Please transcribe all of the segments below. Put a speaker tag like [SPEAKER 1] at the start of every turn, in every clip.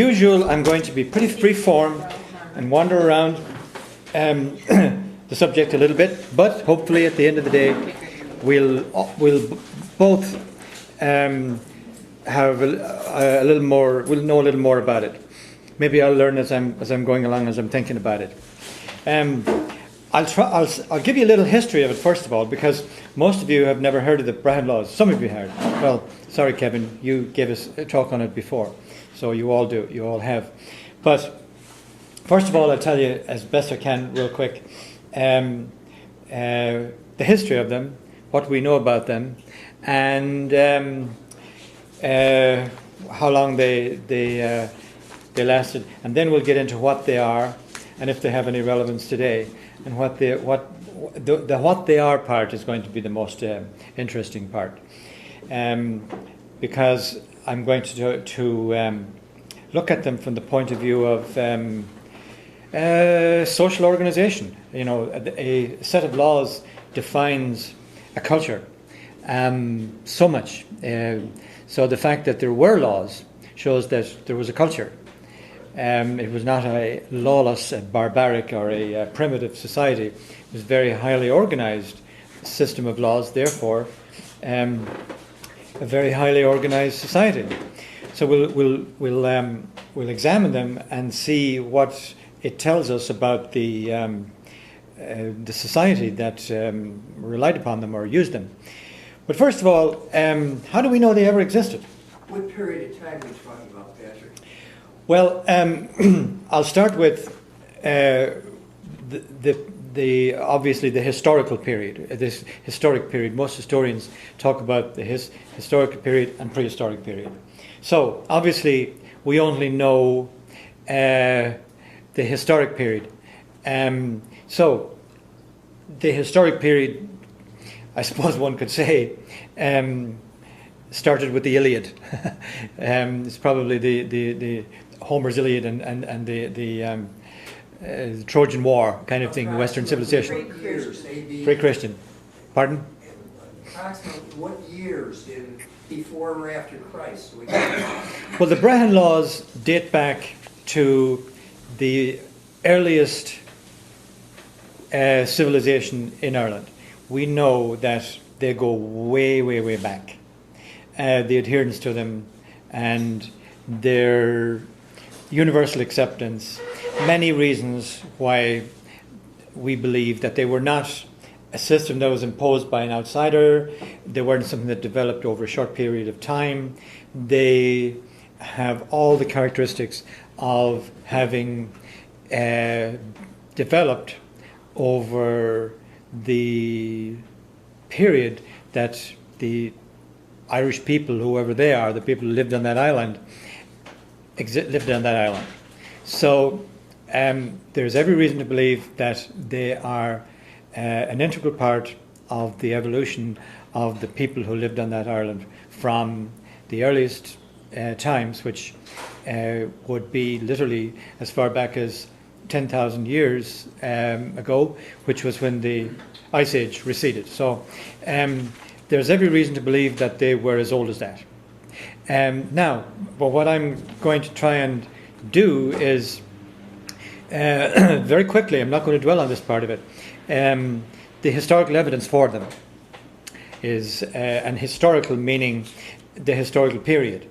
[SPEAKER 1] Usual, I'm going to be pretty free-form and wander around the subject a little bit, but hopefully at the end of the day we'll both have a little more. We'll know a little more about it. Maybe I'll learn as I'm going along, as I'm thinking about it. I'll give you a little history of it first of all, because most of you have never heard of the Brehon laws. Some of you have. Well, sorry, Kevin, you gave us a talk on it before. So you all do, you all have. But first of all, I'll tell you as best I can real quick the history of them, what we know about them, and how long they lasted, and then we'll get into what they are and if they have any relevance today. And what they are part is going to be the most interesting part, because I'm going to look at them from the point of view of social organization. You know, a set of laws defines a culture so much. So the fact that there were laws shows that there was a culture. It was not a lawless, a barbaric, or a primitive society. It was a very highly organized system of laws, therefore a very highly organized society. So we'll examine them and see what it tells us about the society that relied upon them or used them. But first of all, how do we know they ever existed?
[SPEAKER 2] What period of time are you talking about, Patrick?
[SPEAKER 1] Well, I'll start with obviously the historical period. This historic period. Most historians talk about the historical period and prehistoric period. So obviously we only know the historic period. So the historic period, I suppose one could say, started with the Iliad. It's probably the Homer's Iliad and the Trojan War kind of thing, Western civilization. Pre-Christian. Pardon?
[SPEAKER 2] Approximately what years before or after Christ?
[SPEAKER 1] Well, the Brehon laws date back to the earliest civilization in Ireland. We know that they go way, way, way back. The adherence to them and their universal acceptance, many reasons why we believe that they were not a system that was imposed by an outsider. They weren't something that developed over a short period of time. They have all the characteristics of having developed over the period that the Irish people, whoever they are, the people who lived on that island, lived on that island. So there's every reason to believe that they are an integral part of the evolution of the people who lived on that island from the earliest times, which would be literally as far back as 10,000 years ago, which was when the Ice Age receded. So there's every reason to believe that they were as old as that. Now, but what I'm going to try and do is very quickly, I'm not going to dwell on this part of it, the historical evidence for them is, and historical meaning the historical period.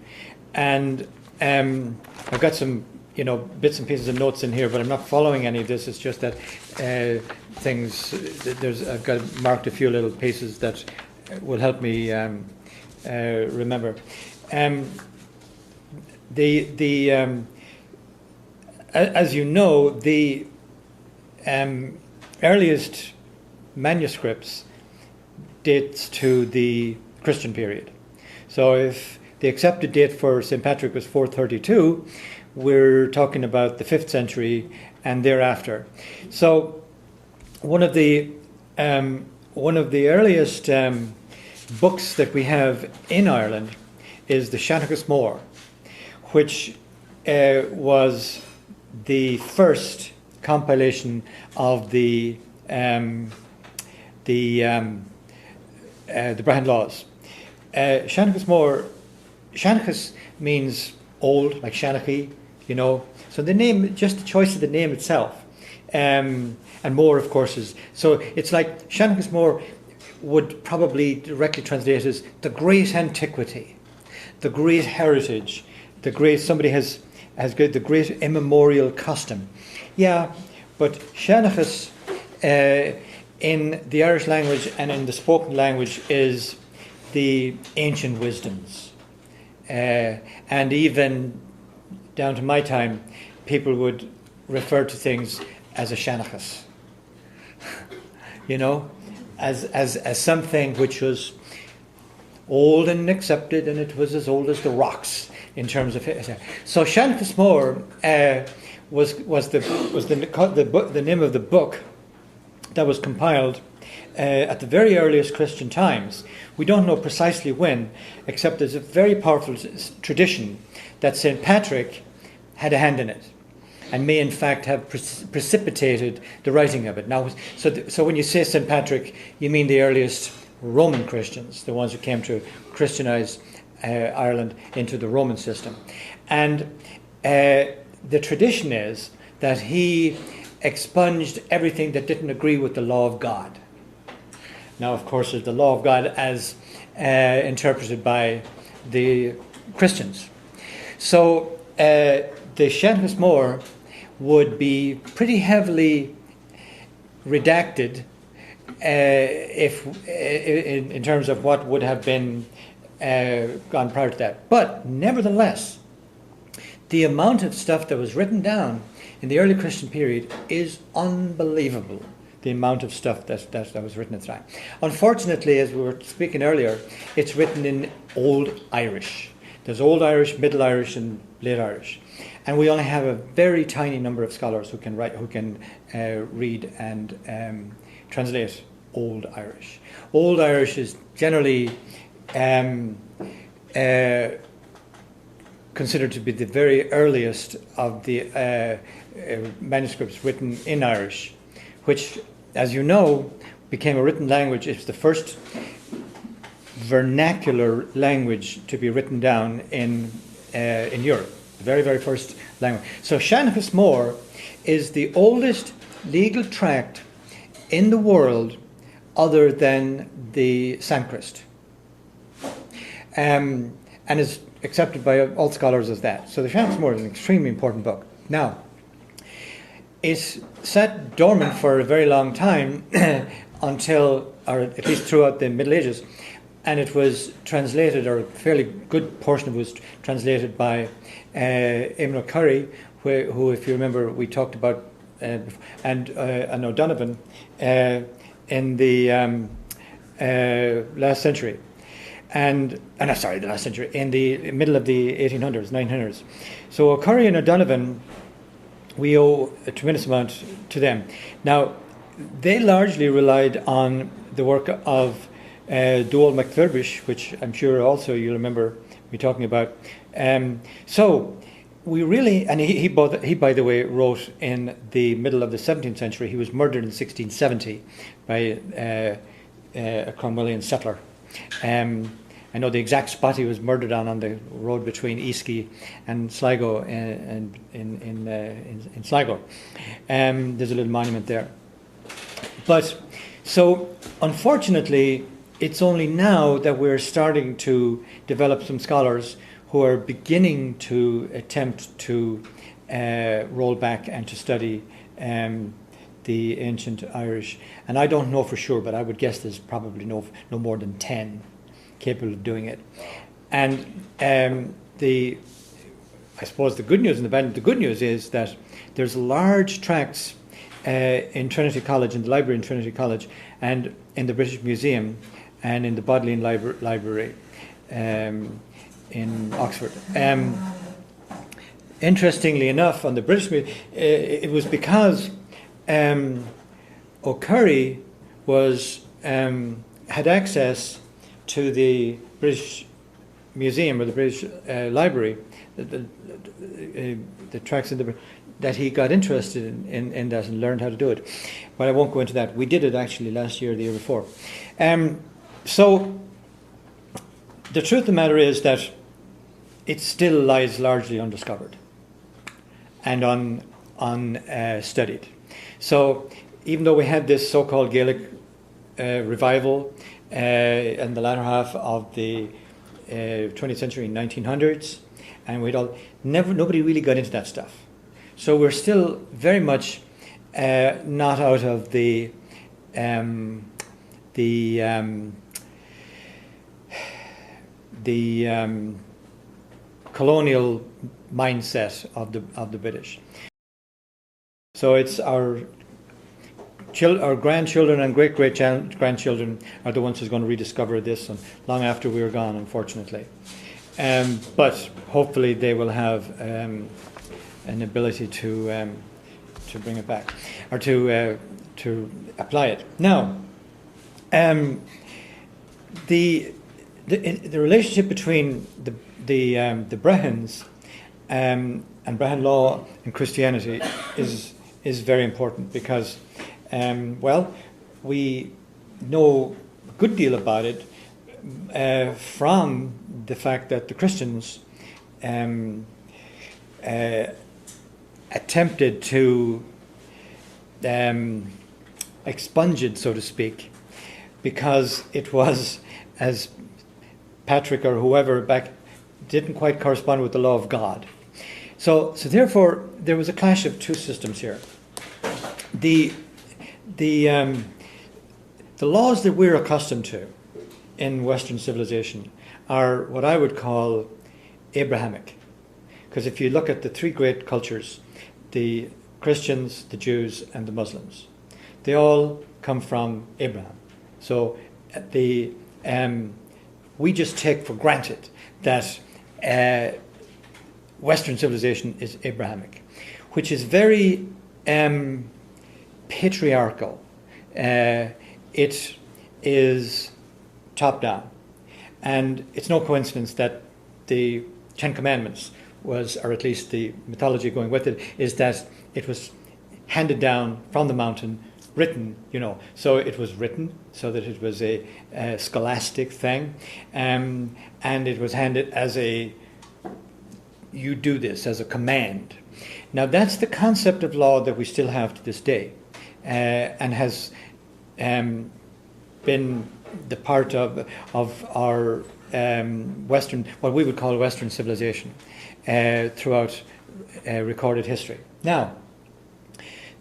[SPEAKER 1] And I've got some bits and pieces of notes in here, but I'm not following any of this. It's just that I've got marked a few little pieces that will help me remember. As you know, the earliest manuscripts dates to the Christian period. So if the accepted date for St. Patrick was 432, we're talking about the 5th century and thereafter. So one of the earliest books that we have in Ireland is the Seanchas Mór, which was the first compilation of the Brehon laws. Seanchas Mór, Seanchas means old, like Shanachie, you know. So the name, just the choice of the name itself, and more, of course, is so. It's like Seanchus Mór would probably directly translate as the great antiquity, the great heritage, the great somebody has got the great immemorial custom. Yeah, but Seanchus in the Irish language and in the spoken language is the ancient wisdoms, and even down to my time, people would refer to things as a Seanchus, you know, as something which was old and accepted, and it was as old as the rocks in terms of it. So Seanchus Mór was the name of the book that was compiled at the very earliest Christian times. We don't know precisely when, except there's a very powerful tradition that St. Patrick had a hand in it, and may in fact have precipitated the writing of it. Now, so when you say St. Patrick, you mean the earliest Roman Christians, the ones who came to Christianize Ireland into the Roman system. And the tradition is that he expunged everything that didn't agree with the law of God. Now, of course, there's the law of God as interpreted by the Christians. So the Seanchus Mór would be pretty heavily redacted if in terms of what would have been gone prior to that. But nevertheless, the amount of stuff that was written down in the early Christian period is unbelievable. The amount of stuff that was written at the time. Unfortunately, as we were speaking earlier, it's written in Old Irish. There's Old Irish, Middle Irish, and Late Irish, and we only have a very tiny number of scholars who can read and translate Old Irish. Old Irish is generally considered to be the very earliest of the manuscripts written in Irish, which, as you know, became a written language. It's the first vernacular language to be written down in Europe, the very, very first language. So Seanchus Mór is the oldest legal tract in the world other than the Sanskrit, and is accepted by all scholars as that. So the Seanchus Mór is an extremely important book. Now, it sat dormant for a very long time until, or at least throughout the Middle Ages, and it was translated, or a fairly good portion of it was translated by Eamon O'Curry, who, if you remember, we talked about, and O'Donovan in the last century. The last century, in the middle of the 1800s, 900s. So O'Curry and O'Donovan, we owe a tremendous amount to them. Now, they largely relied on the work of Dóel MacThurbish, which I'm sure also you'll remember me talking about. So we really, and he, by the way, wrote in the middle of the 17th century. He was murdered in 1670 by a Cromwellian settler. I know the exact spot he was murdered on the road between Easky and Sligo, in Sligo. There's a little monument there. But so, unfortunately, it's only now that we're starting to develop some scholars who are beginning to attempt to roll back and to study the ancient Irish. And I don't know for sure, but I would guess there's probably no more than 10 capable of doing it. And I suppose the good news and the bad. The good news is that there's large tracts in Trinity College, in the library in Trinity College, and in the British Museum, and in the Bodleian Library in Oxford. Interestingly enough, on the British Museum, it was because O'Curry had access to the British Museum or the British Library, the tracts in that he got interested in that and learned how to do it. But I won't go into that. We did it actually last year or the year before. So the truth of the matter is that it still lies largely undiscovered. and unstudied. So even though we had this so-called Gaelic revival in the latter half of the 20th century, 1900s, and nobody really got into that stuff. So we're still very much not out of the colonial mindset of the British. So it's our grandchildren and great-great-grandchildren are the ones who's going to rediscover this, and long after we were gone, unfortunately. But hopefully they will have an ability to bring it back, or to apply it. Now, the relationship between the Brehons and Brehon law and Christianity is very important because, we know a good deal about it from the fact that the Christians attempted to expunge it, so to speak, because it was, as Patrick or whoever back, didn't quite correspond with the law of God. So therefore, there was a clash of two systems here. The laws that we're accustomed to in Western civilization are what I would call Abrahamic. Because if you look at the three great cultures, the Christians, the Jews, and the Muslims, they all come from Abraham. So we just take for granted that Western civilization is Abrahamic, which is very patriarchal. It is top down, and it's no coincidence that the Ten Commandments was, or at least the mythology going with it, is that it was handed down from the mountain, written, so it was written so that it was a scholastic thing, and it was handed as you do this, as a command. Now that's the concept of law that we still have to this day, and has been the part of our Western, what we would call Western civilization, throughout recorded history. Now,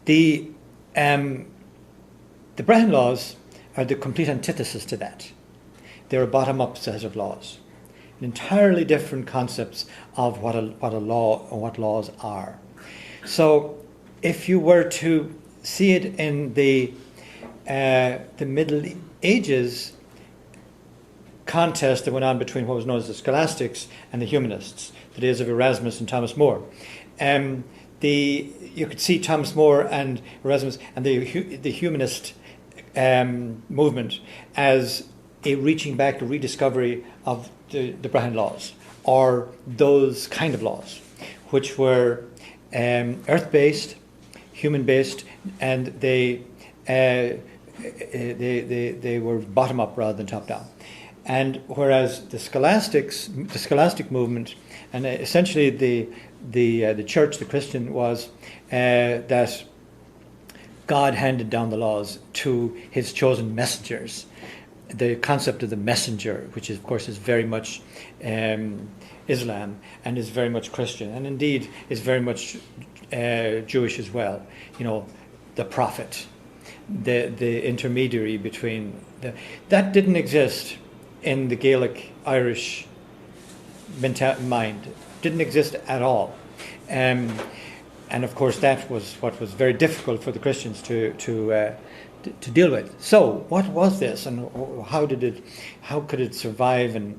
[SPEAKER 1] the Brehon laws are the complete antithesis to that. They're a bottom-up set of laws, entirely different concepts of what a law or what laws are. So, if you were to see it in the Middle Ages contest that went on between what was known as the Scholastics and the Humanists, the days of Erasmus and Thomas More. You could see Thomas More and Erasmus and the humanist movement as a reaching back, a rediscovery of the Brehon laws, or those kind of laws, which were earth-based, human-based, and they were bottom-up rather than top-down. And whereas the scholastic movement, and essentially the church, the Christian, was that God handed down the laws to his chosen messengers. The concept of the messenger, which of course is very much Islam and is very much Christian, and indeed is very much Jewish as well. The prophet, the intermediary between that didn't exist in the Gaelic Irish mind. Didn't exist at all. And of course that was what was very difficult for the Christians to deal with. So what was this, and how could it survive, and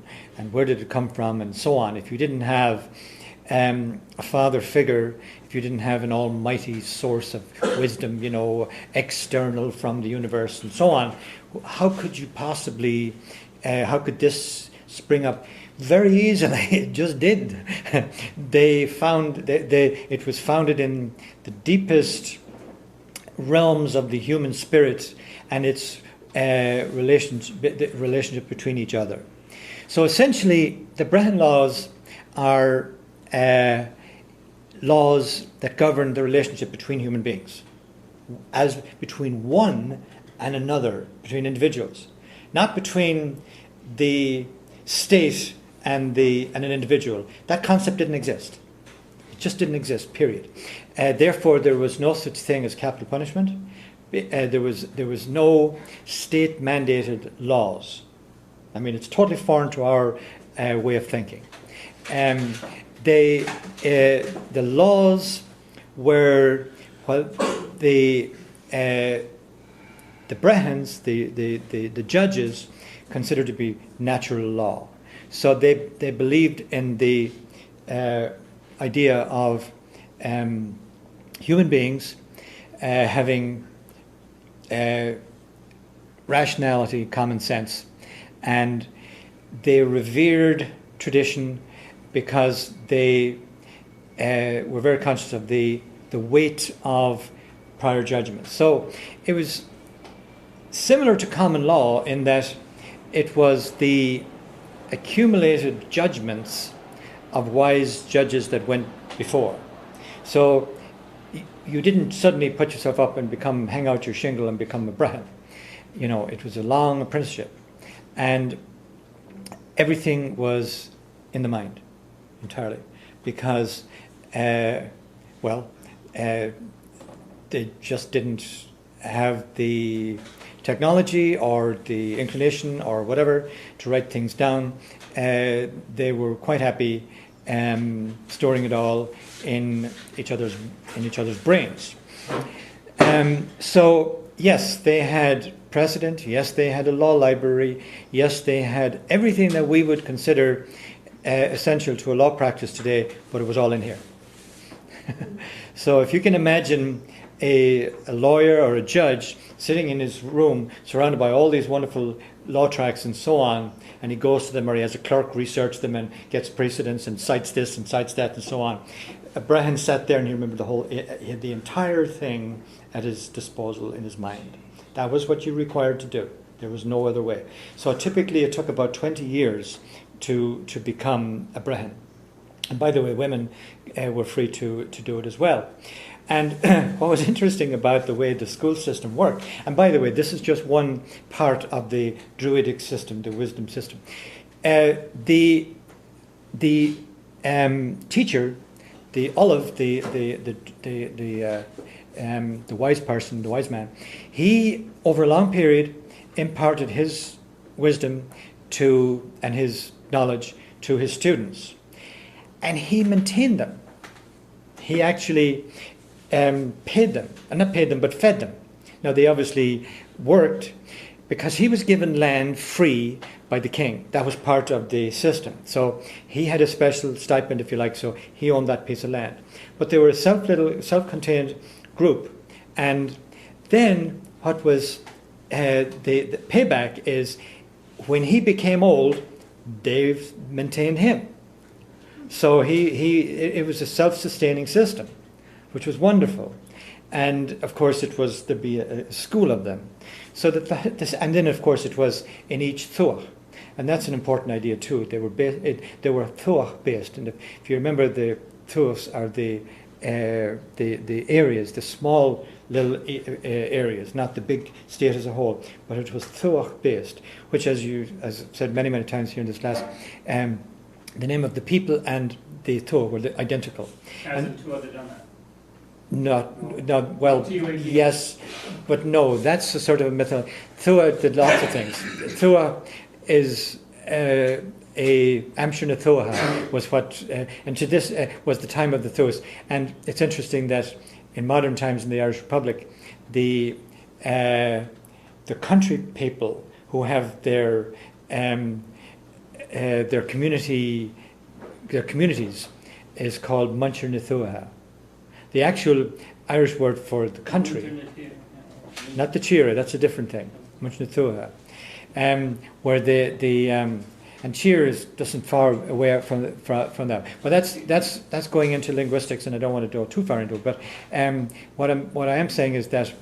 [SPEAKER 1] where did it come from, and so on? If you didn't have a father figure, if you didn't have an almighty source of wisdom, external from the universe and so on, how could you possibly, how could this spring up? Very easily, it just did. It was founded in the deepest realms of the human spirit and its relationship between each other. So essentially, the Brehon laws are laws that govern the relationship between human beings, as between one and another, between individuals, not between the state and an individual. That concept didn't exist. It just didn't exist, period. Therefore, there was no such thing as capital punishment. There was no state-mandated laws. I mean, it's totally foreign to our way of thinking. The laws were, well, the Brehons, the judges, considered to be natural law. So they believed in the idea of human beings having rationality, common sense, and they revered tradition because they were very conscious of the weight of prior judgments. So it was similar to common law in that it was the accumulated judgments of wise judges that went before. So you didn't suddenly put yourself up and hang out your shingle and become a Brehon. You know, it was a long apprenticeship. And everything was in the mind, entirely. Because, they just didn't have the technology or the inclination or whatever to write things down. They were quite happy storing it all in each other's brains. So yes, they had precedent. Yes, they had a law library. Yes, they had everything that we would consider essential to a law practice today, but it was all in here. So if you can imagine a lawyer or a judge sitting in his room surrounded by all these wonderful law tracts and so on, and he goes to them, or he has a clerk research them and gets precedents and cites this and cites that and so on. Brehon sat there and he remembered he had the entire thing at his disposal in his mind. That was what you required to do. There was no other way. So typically it took about 20 years to become a Brehon. And by the way, women were free to do it as well. And what was interesting about the way the school system worked, and by the way, this is just one part of the Druidic system, the wisdom system. The teacher, the Olive, the wise person, the wise man, he over a long period imparted his wisdom and his knowledge to his students, and he maintained them. He actually paid them, and not paid them, but fed them. Now they obviously worked because he was given land free by the king. That was part of the system. So he had a special stipend, if you like, so he owned that piece of land. But they were a self-contained group. And then what was the payback is when he became old, they maintained him. So it was a self-sustaining system, which was wonderful. And of course there'd be a school of them. So and then of course it was in each tuach. And that's an important idea too. They were tuach based. And if you remember, the tuachs are the areas, the small little areas, not the big state as a whole, but it was tuach based, which as I've said many, many times here in this class, the name of the people and the tuach were identical.
[SPEAKER 3] Hasn't two other done that?
[SPEAKER 1] Well, yes, but no, that's a sort of a myth. Thua did lots of things. Thua is Amshir na Thuaha was what, and to this was the time of the Thuas. And it's interesting that in modern times in the Irish Republic, the country people who have their communities is called Muncher na Thuaha. The actual Irish word for the country, not the Chira, that's a different thing, Muncher na Thuaha. Where and cheers doesn't far away from that. But that's going into linguistics, and I don't want to go too far into it. But what I am saying is that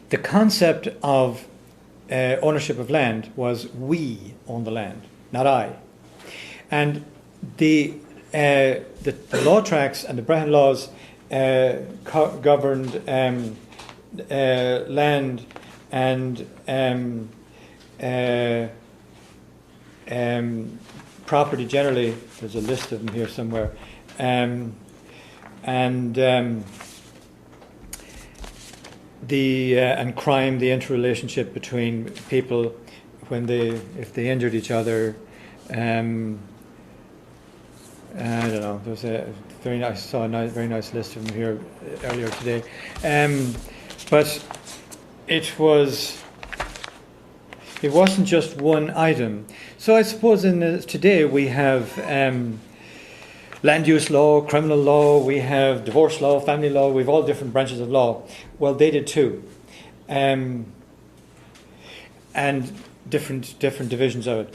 [SPEAKER 1] the concept of ownership of land was we own the land, not I. And the the law tracts and the Brehon laws governed land and property generally. There's a list of them here somewhere, and crime, the interrelationship between people if they injured each other. I don't know. There's a very nice. Saw a very nice list of them here earlier today, but it wasn't just one item. So I suppose today we have land use law, criminal law, we have divorce law, family law. We have all different branches of law. Well, they did too, and different divisions of it.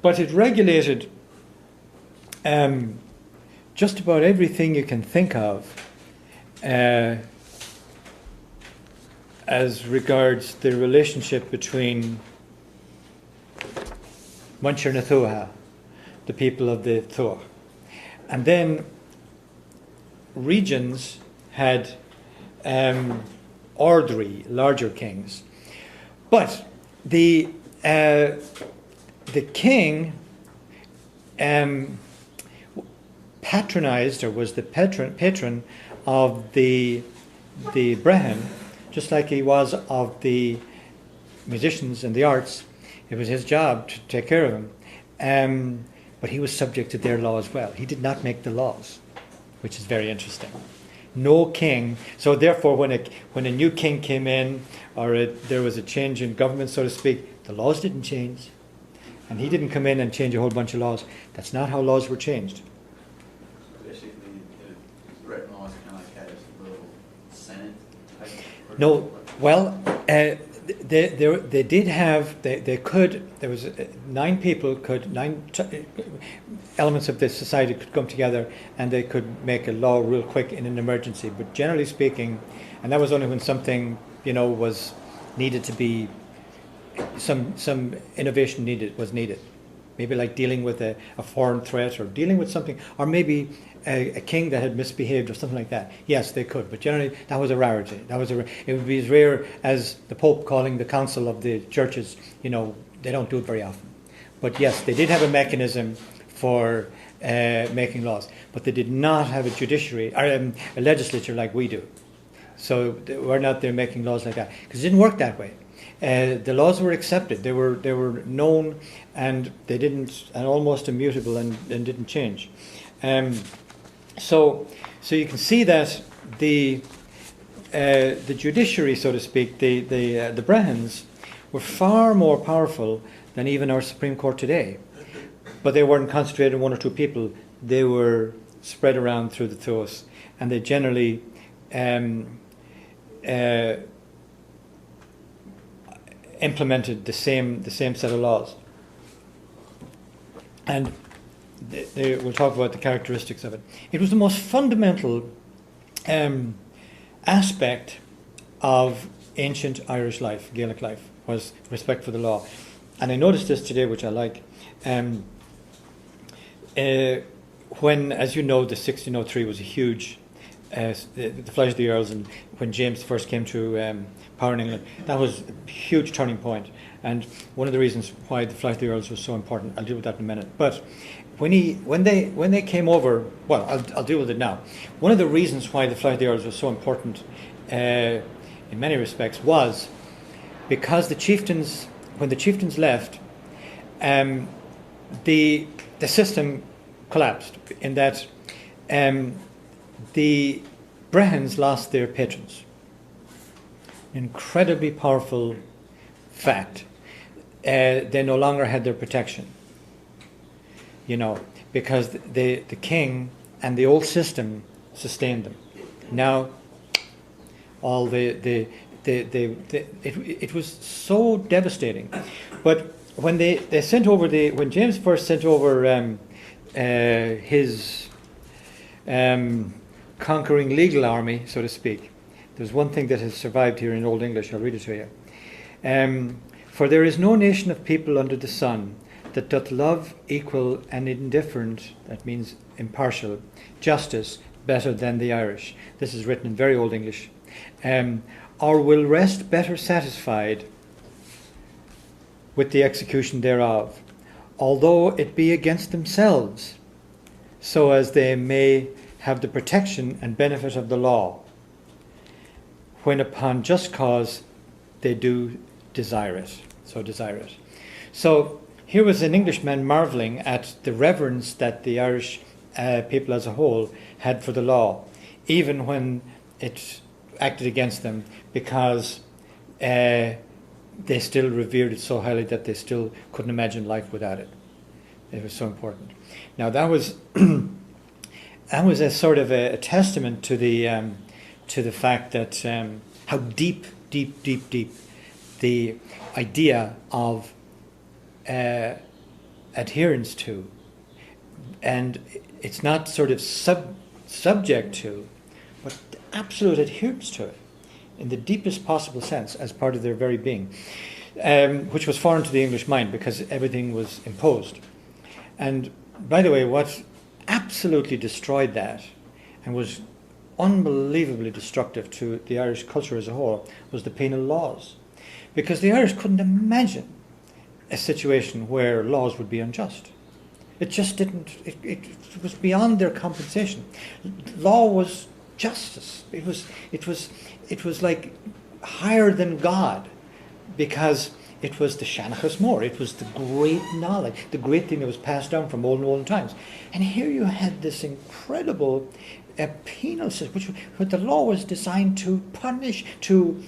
[SPEAKER 1] But it regulated just about everything you can think of as regards the relationship between Muncher na Thuha, the people of the Thuach. And then regions had ordinary, larger kings. But the king patronized, or was the patron of the Brehon, just like he was of the musicians and the arts. It was his job to take care of them. But he was subject to their law as well. He did not make the laws, which is very interesting. No king. So therefore, when a new king came in, or there was a change in government, so to speak, the laws didn't change. And he didn't come in and change a whole bunch of laws. That's not how laws were changed.
[SPEAKER 3] Basically, the Brehon laws kind of like had a little Senate type.
[SPEAKER 1] No, well, they did have. They could. There was 9 people elements of this society could come together, and they could make a law real quick in an emergency. But generally speaking, and that was only when something was needed to be. Some innovation was needed, maybe like dealing with a foreign threat, or dealing with something, or maybe a king that had misbehaved or something like that. Yes, they could, but generally that was a rarity. It would be as rare as the Pope calling the council of the churches. They don't do it very often. But yes, they did have a mechanism for making laws, but they did not have a judiciary or a legislature like we do. So we're not there making laws like that, because it didn't work that way. The laws were accepted; they were known, and and almost immutable, and didn't change. So you can see that the judiciary, so to speak, the Brehons, were far more powerful than even our Supreme Court today. But they weren't concentrated in 1 or 2 people; they were spread around through the Thuas, and they generally. Implemented the same set of laws, and we'll talk about the characteristics of it. It was the most fundamental aspect of ancient Irish life, Gaelic life, was respect for the law. And I noticed this today, which I like. When, as you know, the 1603 was a huge. The Flight of the Earls, and when James first came to power in England, that was a huge turning point. And one of the reasons why the Flight of the Earls was so important, I'll deal with that in a minute. But when they came over, well, I'll deal with it now. One of the reasons why the Flight of the Earls was so important, in many respects, was because when the chieftains left, the system collapsed in that. The Brehons lost their patrons. Incredibly powerful fact. They no longer had their protection. Because the king and the old system sustained them. Now, all it was so devastating. But when they sent over when James first sent over his conquering legal army, so to speak. There's one thing that has survived here in Old English. I'll read it to you. For there is no nation of people under the sun that doth love equal and indifferent, that means impartial, justice better than the Irish. This is written in very Old English. Or will rest better satisfied with the execution thereof, although it be against themselves, so as they may have the protection and benefit of the law, when upon just cause they do desire it. So here was an Englishman marvelling at the reverence that the Irish people as a whole had for the law, even when it acted against them, because they still revered it so highly that they still couldn't imagine life without it. It was so important. Now that was that was a sort of a testament to the fact that how deep the idea of adherence to, and it's not sort of subject to, but absolute adherence to it in the deepest possible sense as part of their very being, which was foreign to the English mind because everything was imposed. And by the way, what absolutely destroyed that and was unbelievably destructive to the Irish culture as a whole was the penal laws, because the Irish couldn't imagine a situation where laws would be unjust. It just didn't. It was beyond their compensation. Law was justice. It was like higher than God, because it was the Shanachas Mór. It was the great knowledge, the great thing that was passed down from olden times. And here you had this incredible penal system, which the law was designed to punish, to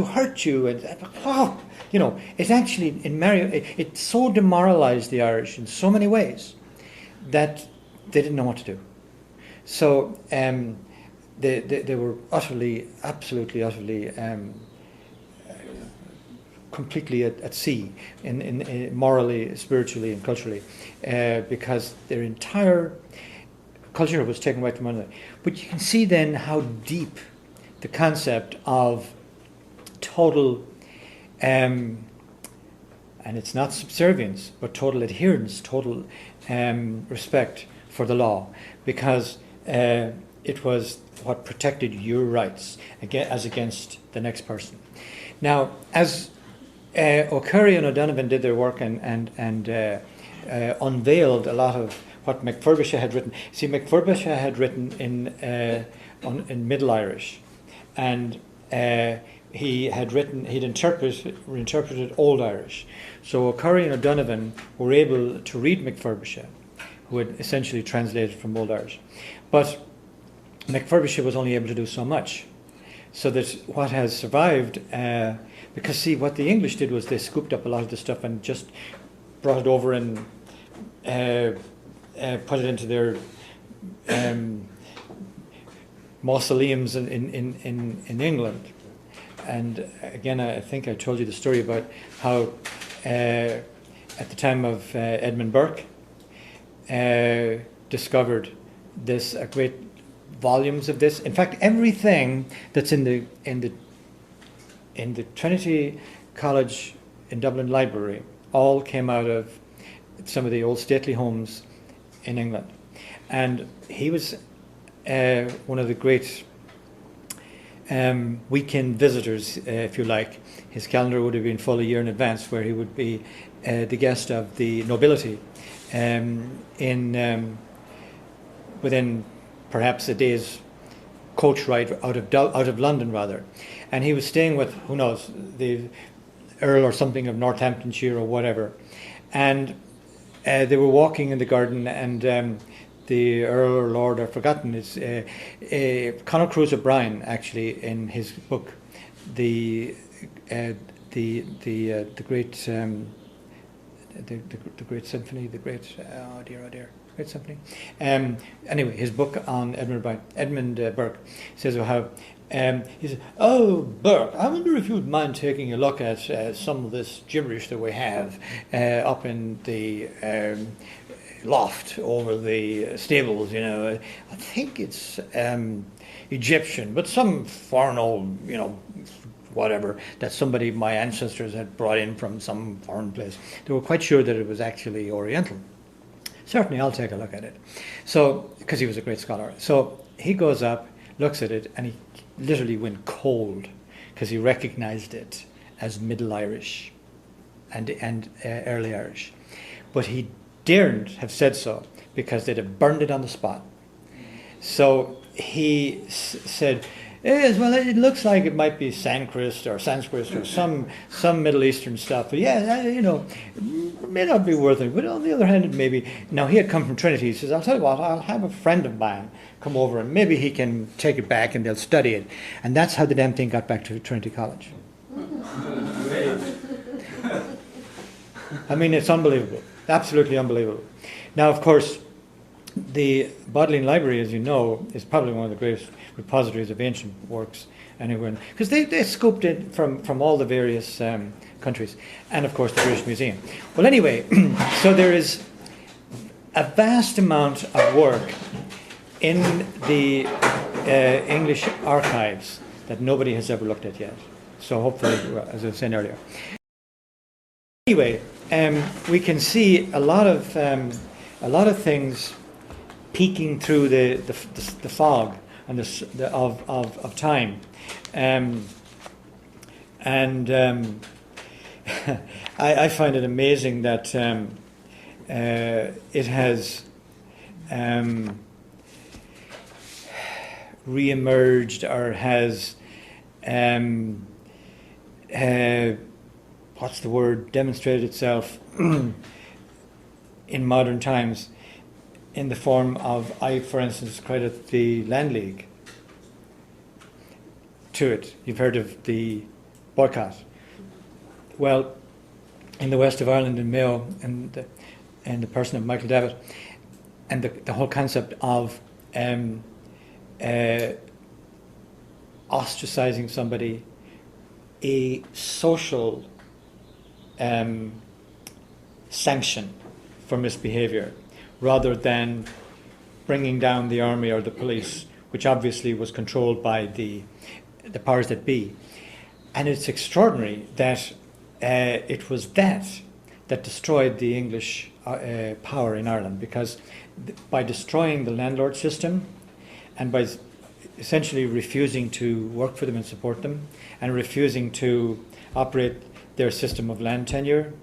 [SPEAKER 1] hurt you, and it actually it so demoralized the Irish in so many ways that they didn't know what to do. So they were absolutely completely at sea in morally, spiritually, and culturally, because their entire culture was taken away from one another. But you can see then how deep the concept of total, and it's not subservience, but total adherence, total respect for the law, because it was what protected your rights as against the next person. Now, as O'Curry and O'Donovan did their work and unveiled a lot of what MacFurbisher had written. See, MacFurbisher had written in Middle Irish, and he'd interpreted Old Irish. So O'Curry and O'Donovan were able to read MacFurbisher, who had essentially translated from Old Irish. But MacFurbisher was only able to do so much. So that what has survived, because see, what the English did was they scooped up a lot of the stuff and just brought it over and put it into their mausoleums in England. And again, I think I told you the story about how at the time of Edmund Burke discovered this great volumes of this. In fact, everything that's in the Trinity College in Dublin Library all came out of some of the old stately homes in England. And he was one of the great weekend visitors, if you like. His calendar would have been full a year in advance, where he would be the guest of the nobility within perhaps a day's coach ride out of London, rather. And he was staying with, who knows, the Earl or something of Northamptonshire or whatever. And they were walking in the garden, and the Earl or Lord, I've forgotten, is Conor Cruise O'Brien, actually, in his book, the great symphony, great symphony. Anyway, his book on Edmund Burke says how he says, "Oh, Burke, I wonder if you'd mind taking a look at some of this gibberish that we have up in the loft over the stables. I think it's Egyptian, but some foreign old, whatever that somebody, my ancestors, had brought in from some foreign place. They were quite sure that it was actually Oriental. Certainly, I'll take a look at it. So, because he was a great scholar. So he goes up, looks at it, and he literally went cold because he recognized it as Middle Irish and Early Irish. But he daren't have said so because they'd have burned it on the spot. So he said, yes, well, it looks like it might be Sanskrit or some Middle Eastern stuff. But yeah, it may not be worth it. But on the other hand, it may be. Now, he had come from Trinity. He says, I'll tell you what, I'll have a friend of mine come over and maybe he can take it back and they'll study it. And that's how the damn thing got back to Trinity College. I mean, it's unbelievable. Absolutely unbelievable. Now, of course, the Bodleian Library, as you know, is probably one of the greatest repositories of ancient works anywhere, because they scooped it from all the various countries, and of course the British Museum. Well, anyway, so there is a vast amount of work in the English archives that nobody has ever looked at yet. So hopefully, as I was saying earlier. Anyway, we can see a lot of things peeking through the fog and of time, I find it amazing that it has re-emerged or has demonstrated itself in modern times in the form of, I, for instance, credit the Land League to it. You've heard of the boycott. Well, in the west of Ireland, in Mayo, and the person of Michael Davitt, and the whole concept of ostracizing somebody, a social sanction for misbehavior, rather than bringing down the army or the police, which obviously was controlled by the powers that be. And it's extraordinary that it was that destroyed the English power in Ireland, because by destroying the landlord system and by essentially refusing to work for them and support them, and refusing to operate their system of land tenure,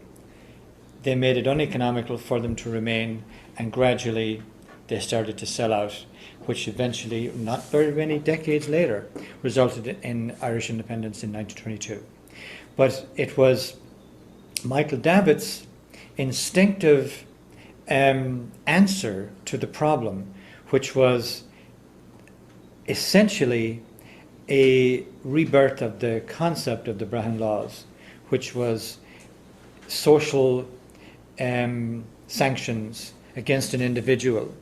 [SPEAKER 1] they made it uneconomical for them to remain, and gradually they started to sell out, which eventually, not very many decades later, resulted in Irish independence in 1922. But it was Michael Davitt's instinctive answer to the problem, which was essentially a rebirth of the concept of the Brehon laws, which was social sanctions against an individual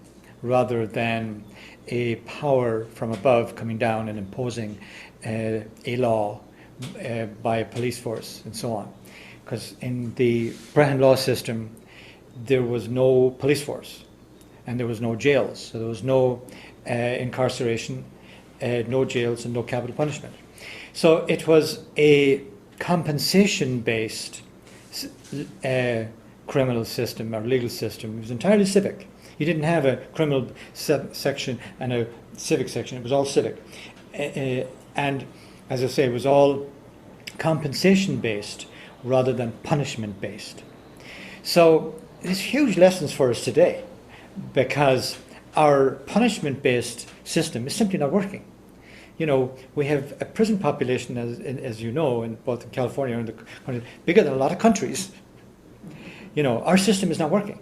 [SPEAKER 1] rather than a power from above coming down and imposing a law by a police force and so on. Because in the Brehon law system, there was no police force and there was no jails, so there was no incarceration, no jails, and no capital punishment. So it was a compensation-based criminal system or legal system. It was entirely civic. You didn't have a criminal section and a civic section. It was all civic. And as I say, it was all compensation-based rather than punishment-based. So there's huge lessons for us today, because our punishment-based system is simply not working. You know, we have a prison population, as you know, in both in California and the country, bigger than a lot of countries. You know, our system is not working.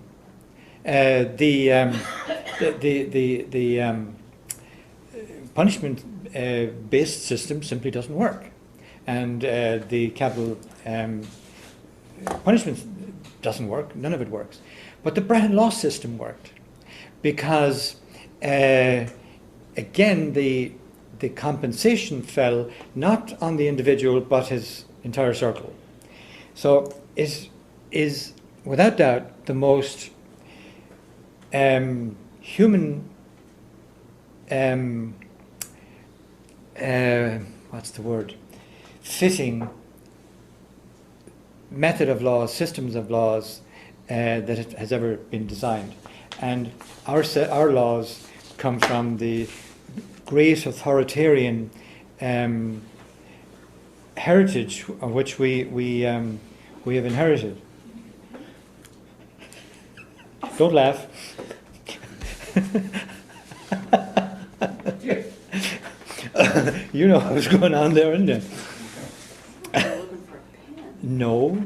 [SPEAKER 1] The punishment-based system simply doesn't work, and the capital punishment doesn't work. None of it works. But the Brehon law system worked, because again the compensation fell not on the individual but his entire circle. So it is without doubt the most human, what's the word? fitting method of laws, systems of laws that has ever been designed. And our laws come from the great authoritarian heritage of which we have inherited. Don't laugh. You know what's going on there, isn't it?
[SPEAKER 4] You're looking for a pen.
[SPEAKER 1] No,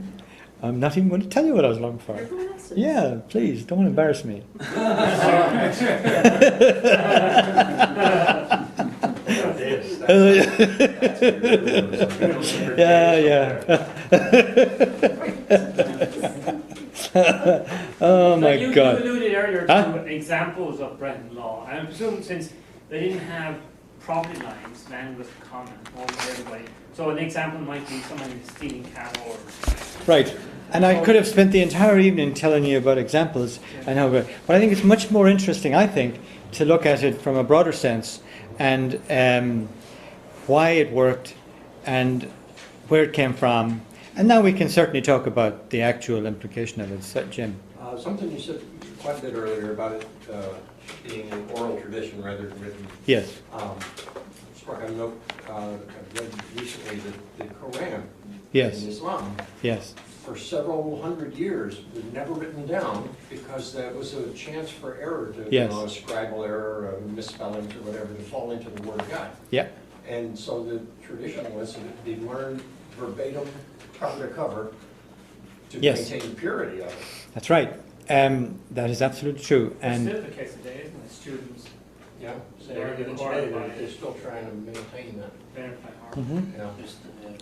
[SPEAKER 1] I'm not even going to tell you what I was looking for.
[SPEAKER 4] Your glasses.
[SPEAKER 1] Yeah, please, don't embarrass me. Yeah. Oh my
[SPEAKER 5] You
[SPEAKER 1] God.
[SPEAKER 5] alluded earlier
[SPEAKER 1] Huh?
[SPEAKER 5] to examples of Brehon law. I presume since they didn't have property lines, land was common over everybody. So an example might be someone stealing cattle or...
[SPEAKER 1] Right. And I could have spent the entire evening telling you about examples and how, but I think it's much more interesting, I think, to look at it from a broader sense and why it worked and where it came from. And now we can certainly talk about the actual implication of it. So, Jim.
[SPEAKER 6] Something you said quite a bit earlier about it being an oral tradition rather than written.
[SPEAKER 1] Yes.
[SPEAKER 6] Struck a note I've read recently that the Quran
[SPEAKER 1] Yes.
[SPEAKER 6] in Islam
[SPEAKER 1] Yes.
[SPEAKER 6] for several hundred years was never written down because that was a chance for error to,
[SPEAKER 1] Yes.
[SPEAKER 6] a scribal error, misspellings or whatever, to fall into the Word of God.
[SPEAKER 1] Yeah.
[SPEAKER 6] And so the tradition was that it be learned verbatim, cover to cover, to
[SPEAKER 1] Yes.
[SPEAKER 6] maintain the purity of it.
[SPEAKER 1] That's right. That is absolutely true.
[SPEAKER 5] It's
[SPEAKER 1] And
[SPEAKER 5] still the case today, isn't it? Students
[SPEAKER 6] Yeah, so
[SPEAKER 5] They're
[SPEAKER 6] even
[SPEAKER 5] required
[SPEAKER 6] today,
[SPEAKER 5] by-
[SPEAKER 6] they're still trying to maintain that.
[SPEAKER 5] verify hard.
[SPEAKER 1] Mhm.
[SPEAKER 6] Yeah.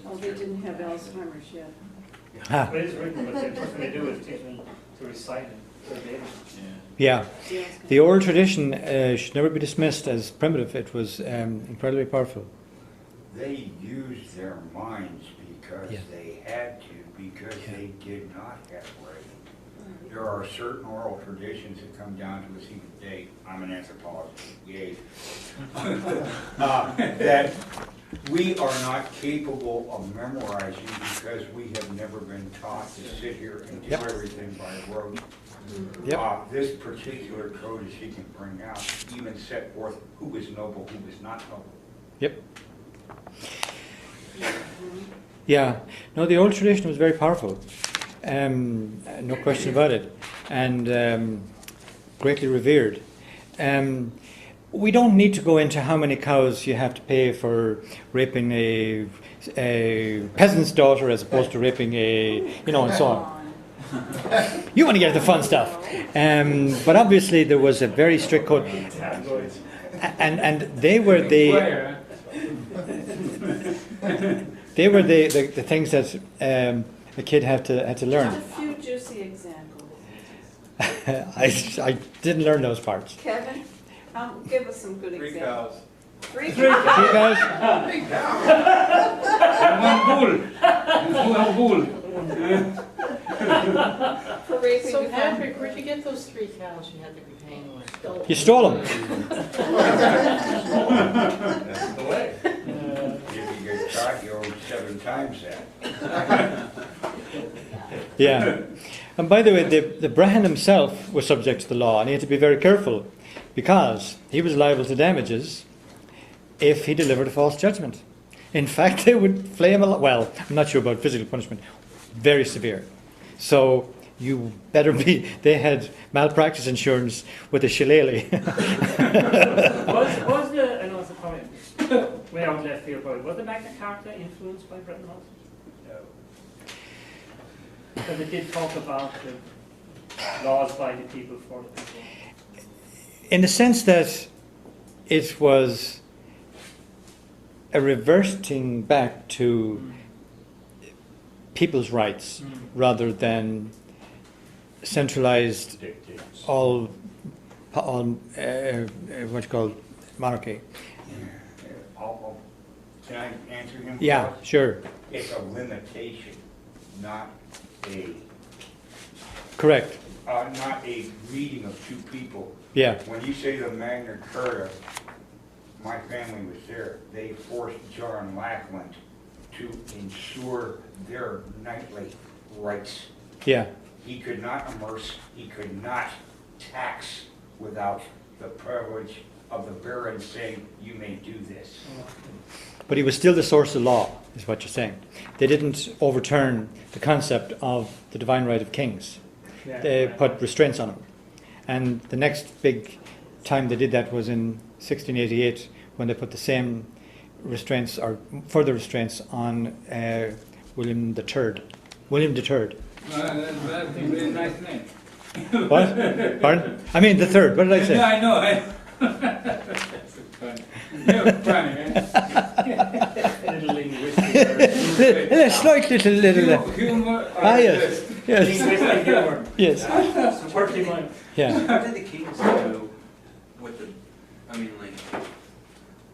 [SPEAKER 4] Oh, they didn't have Alzheimer's yet.
[SPEAKER 1] Ah,
[SPEAKER 5] But it's written, but the first thing they do is teach them to recite it verbatim.
[SPEAKER 1] yeah.
[SPEAKER 4] Yes.
[SPEAKER 1] The oral tradition should never be dismissed as primitive. It was incredibly powerful.
[SPEAKER 7] They used their minds because
[SPEAKER 1] Yeah.
[SPEAKER 7] they had to, because they did not have writing. There are certain oral traditions that come down to us even today. I'm an anthropologist, yay. That we are not capable of memorizing because we have never been taught to sit here and do
[SPEAKER 1] Yep.
[SPEAKER 7] everything by rote.
[SPEAKER 1] Yep.
[SPEAKER 7] This particular code, as he can bring out, even set forth who was noble, who was not noble.
[SPEAKER 1] Yep. Yeah. No, the old tradition was very powerful. No question about it. And greatly revered. We don't need to go into how many cows you have to pay for raping a peasant's daughter as opposed to raping and so on. You want to get to the fun stuff. But obviously there was a very strict code. And they were the things that a kid had to learn.
[SPEAKER 4] Just a few juicy examples.
[SPEAKER 1] I didn't learn those parts.
[SPEAKER 4] Kevin, give us some good
[SPEAKER 3] Three
[SPEAKER 4] examples.
[SPEAKER 3] cows.
[SPEAKER 4] Three
[SPEAKER 1] See you
[SPEAKER 4] cows.
[SPEAKER 1] guys?
[SPEAKER 8] One bull.
[SPEAKER 4] For raping
[SPEAKER 8] So
[SPEAKER 4] the
[SPEAKER 8] Patrick, where'd you get those 3 cows you had to be paying with?
[SPEAKER 1] You stole them.
[SPEAKER 6] That's the way.
[SPEAKER 7] If you get caught, you owe 7 times that.
[SPEAKER 1] Yeah. And by the way, the Brehon himself was subject to the law, and he had to be very careful because he was liable to damages if he delivered a false judgment. In fact, they would flay him well, I'm not sure about physical punishment, very severe. So you better be, they had malpractice insurance with a shillelagh.
[SPEAKER 5] Was the, I know it's a comment, way out left field, but was the Magna Carta influenced by Bretton Woods?
[SPEAKER 7] No.
[SPEAKER 5] Because it did talk about the laws by the people for the people.
[SPEAKER 1] In the sense that it was a reverting back to people's rights rather than centralized all what you call monarchy.
[SPEAKER 7] Can I answer him?
[SPEAKER 1] Yeah,
[SPEAKER 7] first?
[SPEAKER 1] sure.
[SPEAKER 7] It's a limitation, not a,
[SPEAKER 1] Correct.
[SPEAKER 7] not a reading of 2 people.
[SPEAKER 1] Yeah.
[SPEAKER 7] When you say the Magna Carta, my family was there. They forced John Lackland to ensure their knightly rights.
[SPEAKER 1] Yeah.
[SPEAKER 7] He could not immerse, he could not tax without the privilege of the baron saying, you may do this.
[SPEAKER 1] But he was still the source of law, is what you're saying. They didn't overturn the concept of the divine right of kings.
[SPEAKER 5] Yeah.
[SPEAKER 1] They put restraints on him. And the next big time they did that was in 1688, when they put the same restraints, or further restraints, on William III. William III.
[SPEAKER 9] That's a very nice name.
[SPEAKER 1] What? Pardon? I mean the third. What did I say?
[SPEAKER 9] Yeah, I know. That's funny. You're funny, man.
[SPEAKER 5] Little linguistic.
[SPEAKER 1] A slight little.
[SPEAKER 9] Humor.
[SPEAKER 1] Yes. Yes.
[SPEAKER 5] Linguistic humor.
[SPEAKER 1] Yes.
[SPEAKER 5] So working mind.
[SPEAKER 1] Yeah.
[SPEAKER 3] What did the kings do with the, I mean, like,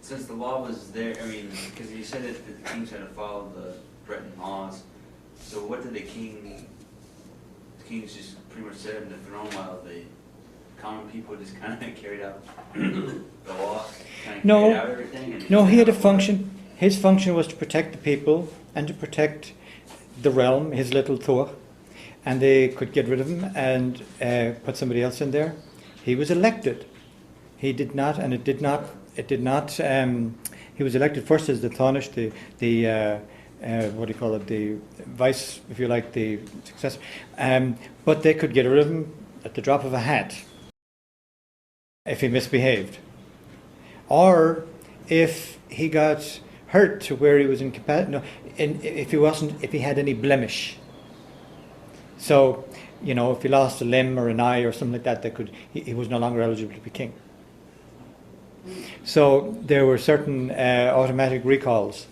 [SPEAKER 3] since the law was there, I mean, because you said that the kings had to follow the Breton laws, so what did the kings just pretty much sit on the throne while the common people just kind of carried out the law, kind of
[SPEAKER 1] No.
[SPEAKER 3] carried out everything? And
[SPEAKER 1] No, he had a function. His function was to protect the people and to protect the realm, his little Tuach. And they could get rid of him and put somebody else in there. He was elected. He did not, and it did not. He was elected first as the Tánaiste, what do you call it, the vice, if you like, the successor. But they could get rid of him at the drop of a hat if he misbehaved, or if he got hurt to where he was incapacitated. No, if he had any blemish. So, you know, if he lost a limb or an eye or something like that, he was no longer eligible to be king. So there were certain automatic recalls.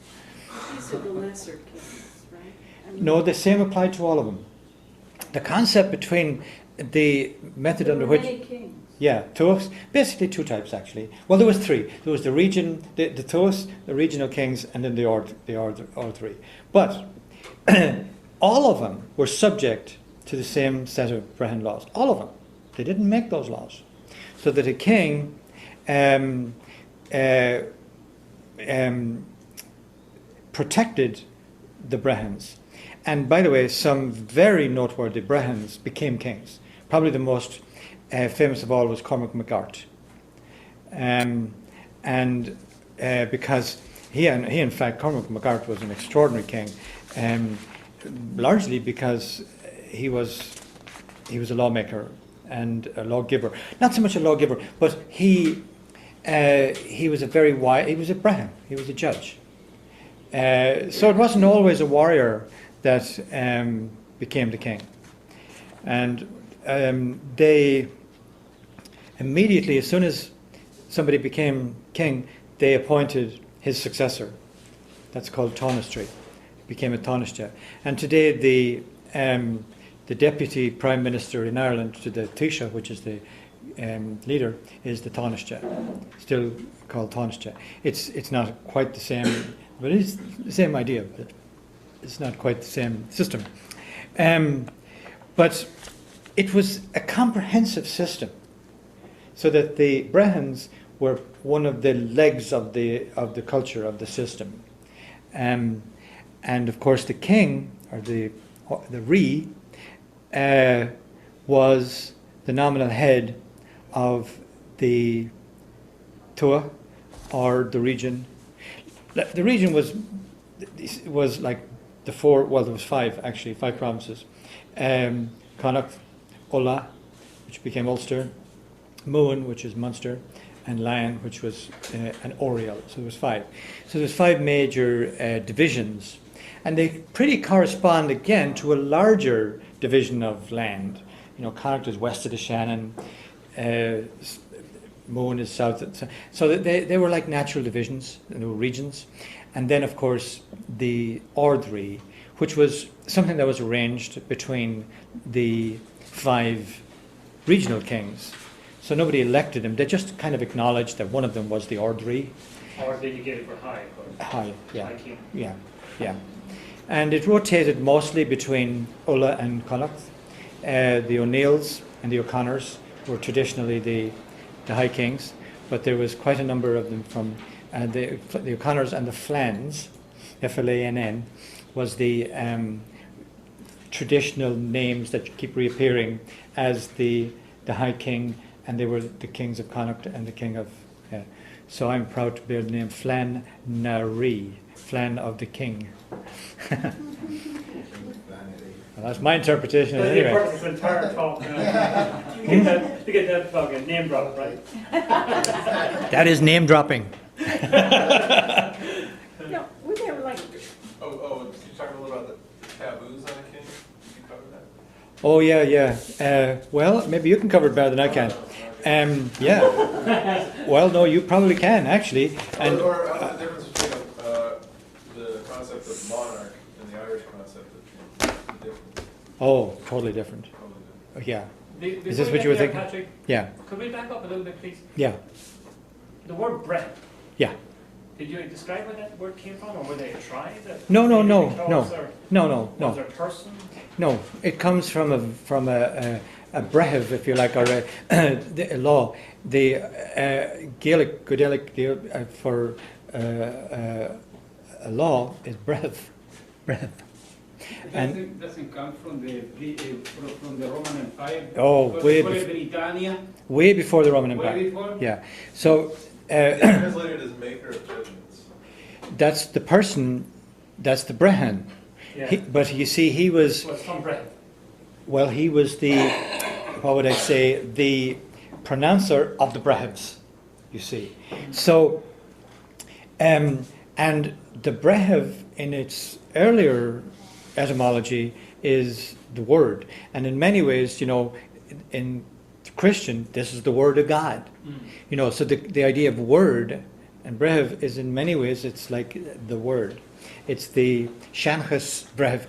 [SPEAKER 4] These are the lesser kings, right? I mean,
[SPEAKER 1] No, the same applied to all of them. The concept between the method
[SPEAKER 4] there
[SPEAKER 1] under
[SPEAKER 4] were
[SPEAKER 1] which...
[SPEAKER 4] many kings.
[SPEAKER 1] Yeah, Tuachs, basically two types actually. Well, there was three. There was the region, the Tuachs, the regional kings, and then the all three. But all of them were subject to the same set of Brehon laws. All of them. They didn't make those laws. So that a king protected the Brehons. And by the way, some very noteworthy Brehons became kings. Probably the most famous of all was Cormac MacArt. Because he in fact, Cormac MacArt was an extraordinary king, largely because he was a lawmaker and a lawgiver. Not so much a lawgiver, but he was a very wise. He was a Brehon. He was a judge. So it wasn't always a warrior that became the king. And they immediately, as soon as somebody became king, they appointed his successor. That's called Tánaiste. Became a Tánaiste. And today the deputy prime minister in Ireland to the Taoiseach, which is the leader, is the Tánaiste. Still called Tánaiste. It's not quite the same, but it's the same idea. But it's not quite the same system. But it was a comprehensive system, so that the Brehons were one of the legs of the culture of the system, and of course the king, or the Rí, was the nominal head of the Tuach, or the region. The region was like the four. Well, there was five provinces: Connacht, Ulla, which became Ulster, Moon, which is Munster, and Laon, which was an Oriel. So there was five. So there's five major divisions, and they pretty correspond again to a larger division of land. You know, Connacht is west of the Shannon, Moon is south. So they were like natural divisions, they were regions. And then, of course, the Ordre, which was something that was arranged between the five regional kings. So nobody elected them. They just kind of acknowledged that one of them was the Ordre.
[SPEAKER 5] Or did you get it for high?
[SPEAKER 1] High, yeah.
[SPEAKER 5] High king.
[SPEAKER 1] Yeah. And it rotated mostly between Ulla and Connacht. The O'Neills and the O'Connors were traditionally the High Kings, but there was quite a number of them from the O'Connors and the Flans. Flann, was the traditional names that keep reappearing as the High King, and they were the kings of Connacht and the king of. So I'm proud to bear the name Flannery, Flann of the King. Well, that's my interpretation.
[SPEAKER 5] But
[SPEAKER 1] Anyway.
[SPEAKER 5] the purpose of entire talk, to get that plug in, name drop, right?
[SPEAKER 1] That is name dropping.
[SPEAKER 4] No, were there like,
[SPEAKER 10] Did you talk a little about the taboos on a king? Did you cover that?
[SPEAKER 1] Oh yeah. Well, maybe you can cover it better than I can. Yeah. Well, no, you probably can actually. And
[SPEAKER 10] Or the difference between the concept of monarch and the Irish concept of king. The difference.
[SPEAKER 1] oh, totally different.
[SPEAKER 10] Totally different.
[SPEAKER 1] Yeah.
[SPEAKER 5] Before
[SPEAKER 1] Is this
[SPEAKER 5] we
[SPEAKER 1] what
[SPEAKER 5] get
[SPEAKER 1] you were
[SPEAKER 5] there,
[SPEAKER 1] thinking?
[SPEAKER 5] Patrick,
[SPEAKER 1] Yeah.
[SPEAKER 5] could we back up a little bit, please?
[SPEAKER 1] Yeah.
[SPEAKER 5] The word Brehon,
[SPEAKER 1] Yeah.
[SPEAKER 5] did you describe where that word came from, or were they a tribe?
[SPEAKER 1] No.
[SPEAKER 5] Or
[SPEAKER 1] No.
[SPEAKER 5] Was there a person?
[SPEAKER 1] No. It comes from a brehev, if you like, or a law. The Gaelic for a law is brehev. And
[SPEAKER 9] Doesn't come from the Roman Empire.
[SPEAKER 1] Oh, way
[SPEAKER 9] Britannia.
[SPEAKER 1] way before the Roman Empire.
[SPEAKER 9] Way before.
[SPEAKER 1] Yeah. So
[SPEAKER 10] It's translated as maker of judgments.
[SPEAKER 1] that's the person. That's the Brehon.
[SPEAKER 5] Yeah.
[SPEAKER 1] But you see, he was.
[SPEAKER 5] Was from Brehon.
[SPEAKER 1] Well, he was the, what would I say, the pronouncer of the brehevs, you see. So, and the brehev in its earlier etymology is the word. And in many ways, in Christian, this is the word of God. So the idea of word and brehev is in many ways, it's like the word. It's the Shanchas brehev.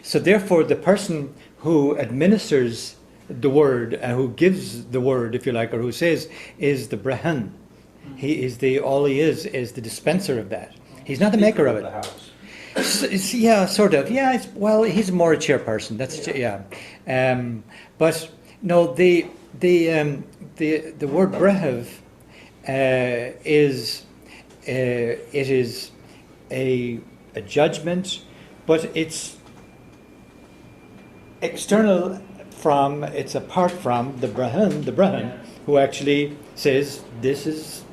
[SPEAKER 1] So therefore, the person who administers the word, who gives the word, if you like, or who says, is the Brehon. He is all he is the dispenser of that. He's not the maker of it. Yeah, sort of. Yeah, he's more a chairperson. That's but no, the word brehev is it is a judgment, but it's external from, it's apart from the Brehon, who actually says this is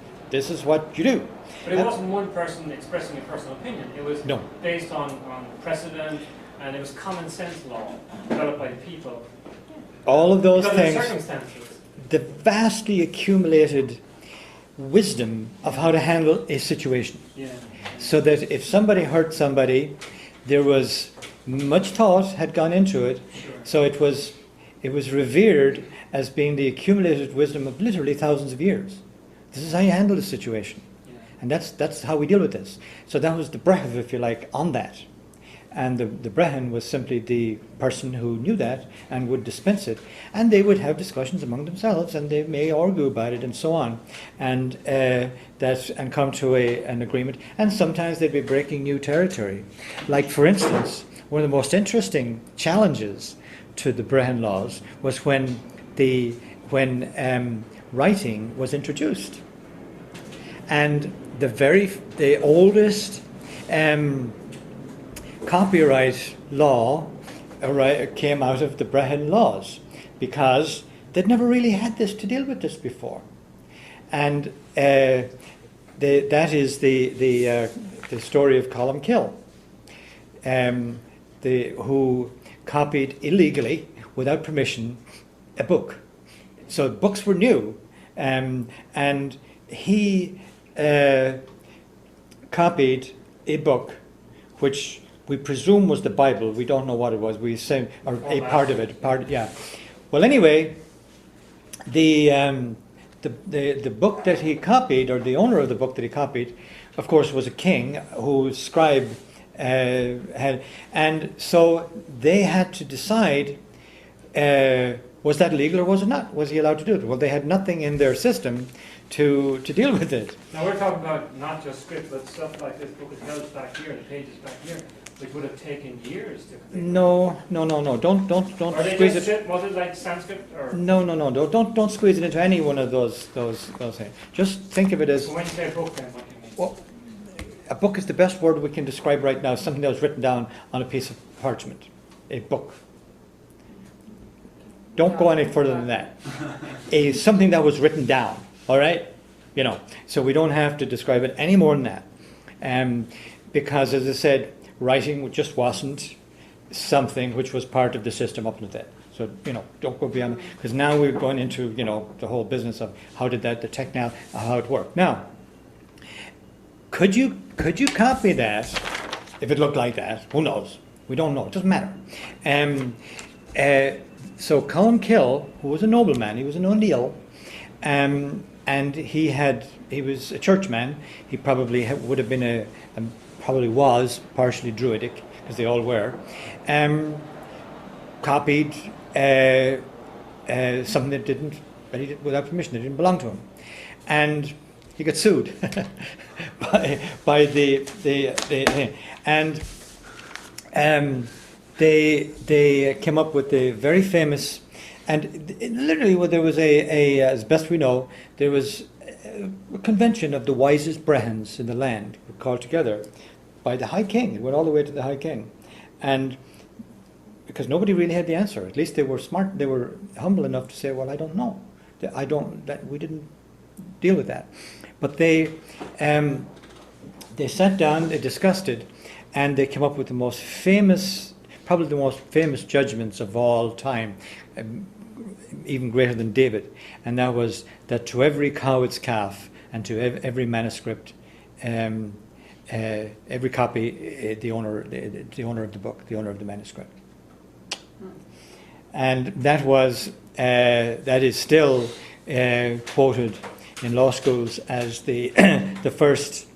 [SPEAKER 1] what you do.
[SPEAKER 5] But it wasn't one person expressing a personal opinion. It was based on precedent, and it was common sense law developed by the people.
[SPEAKER 1] All of those
[SPEAKER 5] Because of the
[SPEAKER 1] things,
[SPEAKER 5] circumstances.
[SPEAKER 1] the vastly accumulated wisdom of how to handle a situation.
[SPEAKER 5] Yeah.
[SPEAKER 1] So that if somebody hurt somebody, there was much thought had gone into it.
[SPEAKER 5] Sure.
[SPEAKER 1] So it was revered as being the accumulated wisdom of literally thousands of years. This is how you handle the situation.
[SPEAKER 5] Yeah.
[SPEAKER 1] And that's how we deal with this. So that was the brehev, if you like, on that. And the Brehon was simply the person who knew that and would dispense it. And they would have discussions among themselves, and they may argue about it and so on, and come to an agreement. And sometimes they'd be breaking new territory. Like, for instance, one of the most interesting challenges to the Brehon laws was when writing was introduced, and the oldest copyright law came out of the Brehon laws, because they'd never really had to deal with this before, and that is the story of Columkill, who copied illegally, without permission, a book. So books were new, and he copied a book which we presume was the Bible. We don't know what it was. We say, or a part of it. Well, anyway, the book that he copied, or the owner of the book that he copied, of course, was a king whose scribe had, and so they had to decide: was that legal or was it not? Was he allowed to do it? Well, they had nothing in their system to deal with it.
[SPEAKER 5] Now we're talking about not just script, but stuff like this book is held back here, the pages back here, which would have taken years to complete.
[SPEAKER 1] No. Don't squeeze it.
[SPEAKER 5] Was it like Sanskrit or?
[SPEAKER 1] No. Don't squeeze it into any one of those things. Just think of it as.
[SPEAKER 5] So when you say book, then what do you mean?
[SPEAKER 1] Well, a book is the best word we can describe right now, something that was written down on a piece of parchment. A book. Don't go any further than that. Something that was written down, all right? You know, so we don't have to describe it any more than that. Because, as I said, writing just wasn't something which was part of the system up until then. So, you know, don't go beyond, because now we're going into, you know, the whole business of how did that, the technology, how it worked. Now, could you copy that if it looked like that? Who knows? We don't know. It doesn't matter. So Columkill, who was a nobleman, he was an O'Neill, and he was a churchman. He probably would have been probably was partially Druidic, because they all were. Copied something that without permission, that didn't belong to him, and he got sued by the and they came up with the very famous, and literally there was as best we know, there was a convention of the wisest Brehons in the land called together by the High King. It went all the way to the High King, and because nobody really had the answer. At least they were smart. They were humble enough to say, "Well, I don't know. We didn't deal with that." But they sat down, they discussed it, and they came up with probably the most famous judgments of all time, even greater than David. And that was that to every cow its calf, and to every manuscript, every copy, the owner of the book, the owner of the manuscript. And that is still quoted in law schools as the the first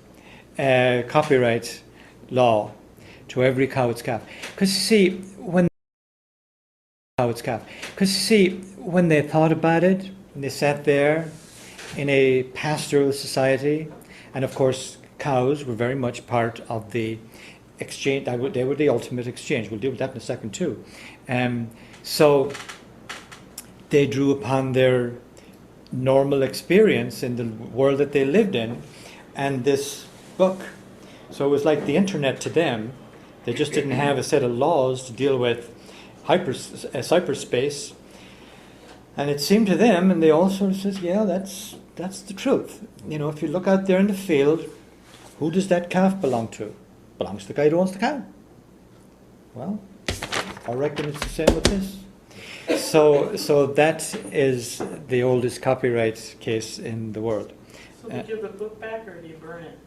[SPEAKER 1] copyright law, to every cow its calf. Because see, when they thought about it, and they sat there in a pastoral society, and of course cows were very much part of the exchange. They were the ultimate exchange. We'll deal with that in a second too. So they drew upon their normal experience in the world that they lived in, and this book. So it was like the internet to them. They just didn't have a set of laws to deal with cyberspace. And it seemed to them, and they all sort of says, yeah, that's the truth. You know, if you look out there in the field, who does that calf belong to? Belongs to the guy who owns the cow. Well, I reckon it's the same with this. So that is the oldest copyright case in the world.
[SPEAKER 8] So do you give the book back or do you burn it?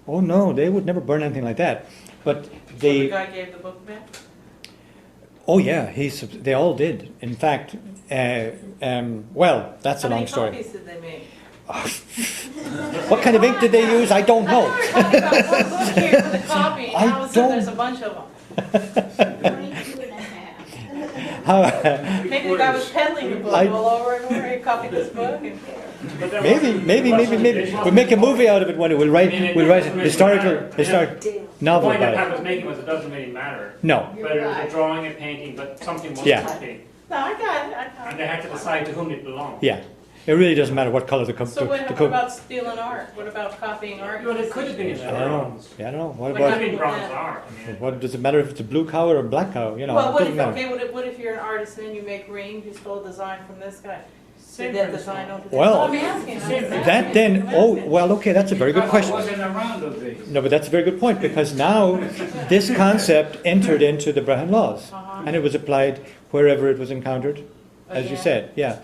[SPEAKER 1] Oh no, they would never burn anything like that. But
[SPEAKER 8] So the guy gave the book back?
[SPEAKER 1] Oh yeah, they all did. In fact, well, that's a long story.
[SPEAKER 8] How many copies did they make?
[SPEAKER 1] What kind of ink did they use? I don't know.
[SPEAKER 8] I thought we were talking about one book here for the copy, and all of a sudden there's a bunch of them.
[SPEAKER 4] 22 and a half.
[SPEAKER 8] Maybe the guy was peddling the book all over and over. He copied this book. And
[SPEAKER 1] Maybe. We'll make a movie out of it one day. We'll write historical novel
[SPEAKER 5] The point that Pat
[SPEAKER 1] about
[SPEAKER 5] was
[SPEAKER 1] it.
[SPEAKER 5] making was it doesn't really matter.
[SPEAKER 1] No.
[SPEAKER 5] Whether it was a drawing, a painting, but something was
[SPEAKER 1] Yeah.
[SPEAKER 5] copied.
[SPEAKER 8] No, I got it.
[SPEAKER 5] And they had to decide to whom it belonged.
[SPEAKER 1] Yeah. It really doesn't matter what color the
[SPEAKER 8] So what about stealing art? What about copying art?
[SPEAKER 5] Well, it could have been
[SPEAKER 1] I don't know.
[SPEAKER 5] bronze.
[SPEAKER 1] Yeah, I don't know. What
[SPEAKER 5] It could have
[SPEAKER 1] about?
[SPEAKER 5] been bronze art. I mean,
[SPEAKER 1] What does it matter if it's a blue cow or a black cow? You know,
[SPEAKER 8] Well,
[SPEAKER 1] it
[SPEAKER 8] what
[SPEAKER 1] doesn't
[SPEAKER 8] if,
[SPEAKER 1] matter.
[SPEAKER 8] okay, what if you're an artist and you make rings, you stole a design from this guy?
[SPEAKER 5] Same
[SPEAKER 8] Did that
[SPEAKER 5] principle.
[SPEAKER 8] design over
[SPEAKER 1] Well,
[SPEAKER 8] I'm asking.
[SPEAKER 1] That then, well, okay, that's a very good
[SPEAKER 9] Because I
[SPEAKER 1] question.
[SPEAKER 9] wasn't around those days.
[SPEAKER 1] No, but that's a very good point, because now this concept entered into the Brehon laws, and it was applied wherever it was encountered, as you
[SPEAKER 8] Again?
[SPEAKER 1] said, yeah.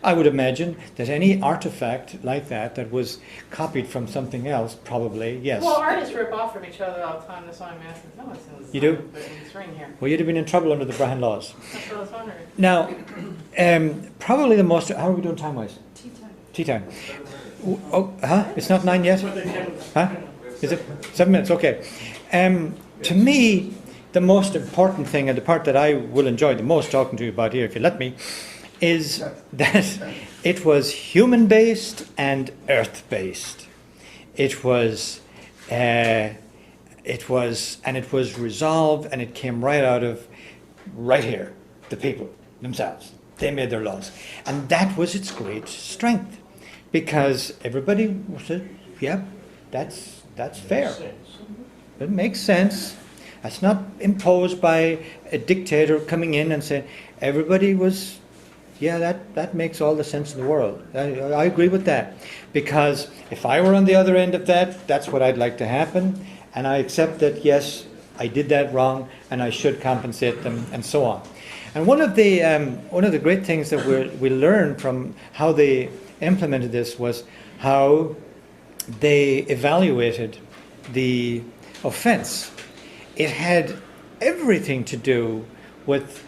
[SPEAKER 1] I would imagine that any artifact like that was copied from something else, probably, yes.
[SPEAKER 8] Well, artists rip off from each other all the time, that's why I'm asking. No, it's in this
[SPEAKER 1] You do?
[SPEAKER 8] this ring here.
[SPEAKER 1] Well, you'd have been in trouble under the Brehon laws.
[SPEAKER 8] That's what I was wondering.
[SPEAKER 1] Now, probably the most, how are we doing time-wise?
[SPEAKER 4] Tea time.
[SPEAKER 1] Tea time. It's not 9 yet? Huh? Is it 7 minutes? Okay. To me, the most important thing, and the part that I will enjoy the most talking to you about here, if you let me, is that it was human-based and earth-based. It was resolved, and it came right out of right here, the people themselves. They made their laws, and that was its great strength, because everybody said, "Yeah, that's fair. It makes sense. That's not imposed by a dictator coming in and saying, everybody was, yeah, that makes all the sense in the world. I agree with that. Because if I were on the other end of that, that's what I'd like to happen. And I accept that, yes, I did that wrong and I should compensate them and so on. And one of the great things that we learned from how they implemented this was how they evaluated the offense. It had everything to do with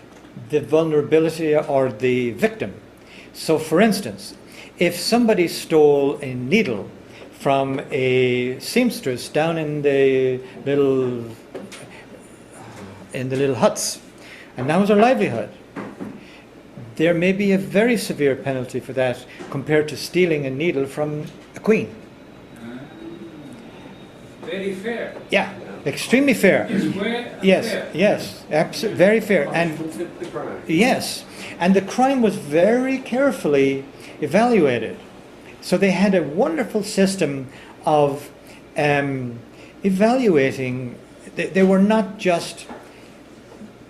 [SPEAKER 1] the vulnerability or the victim. So for instance, if somebody stole a needle from a seamstress down in the little huts, and that was her livelihood, there may be a very severe penalty for that compared to stealing a needle from a queen.
[SPEAKER 9] Very fair.
[SPEAKER 1] Yeah, extremely fair. Yes,
[SPEAKER 9] fair.
[SPEAKER 1] yes, very fair. And
[SPEAKER 6] The crime.
[SPEAKER 1] yes, and the crime was very carefully evaluated. So they had a wonderful system of evaluating. They were not just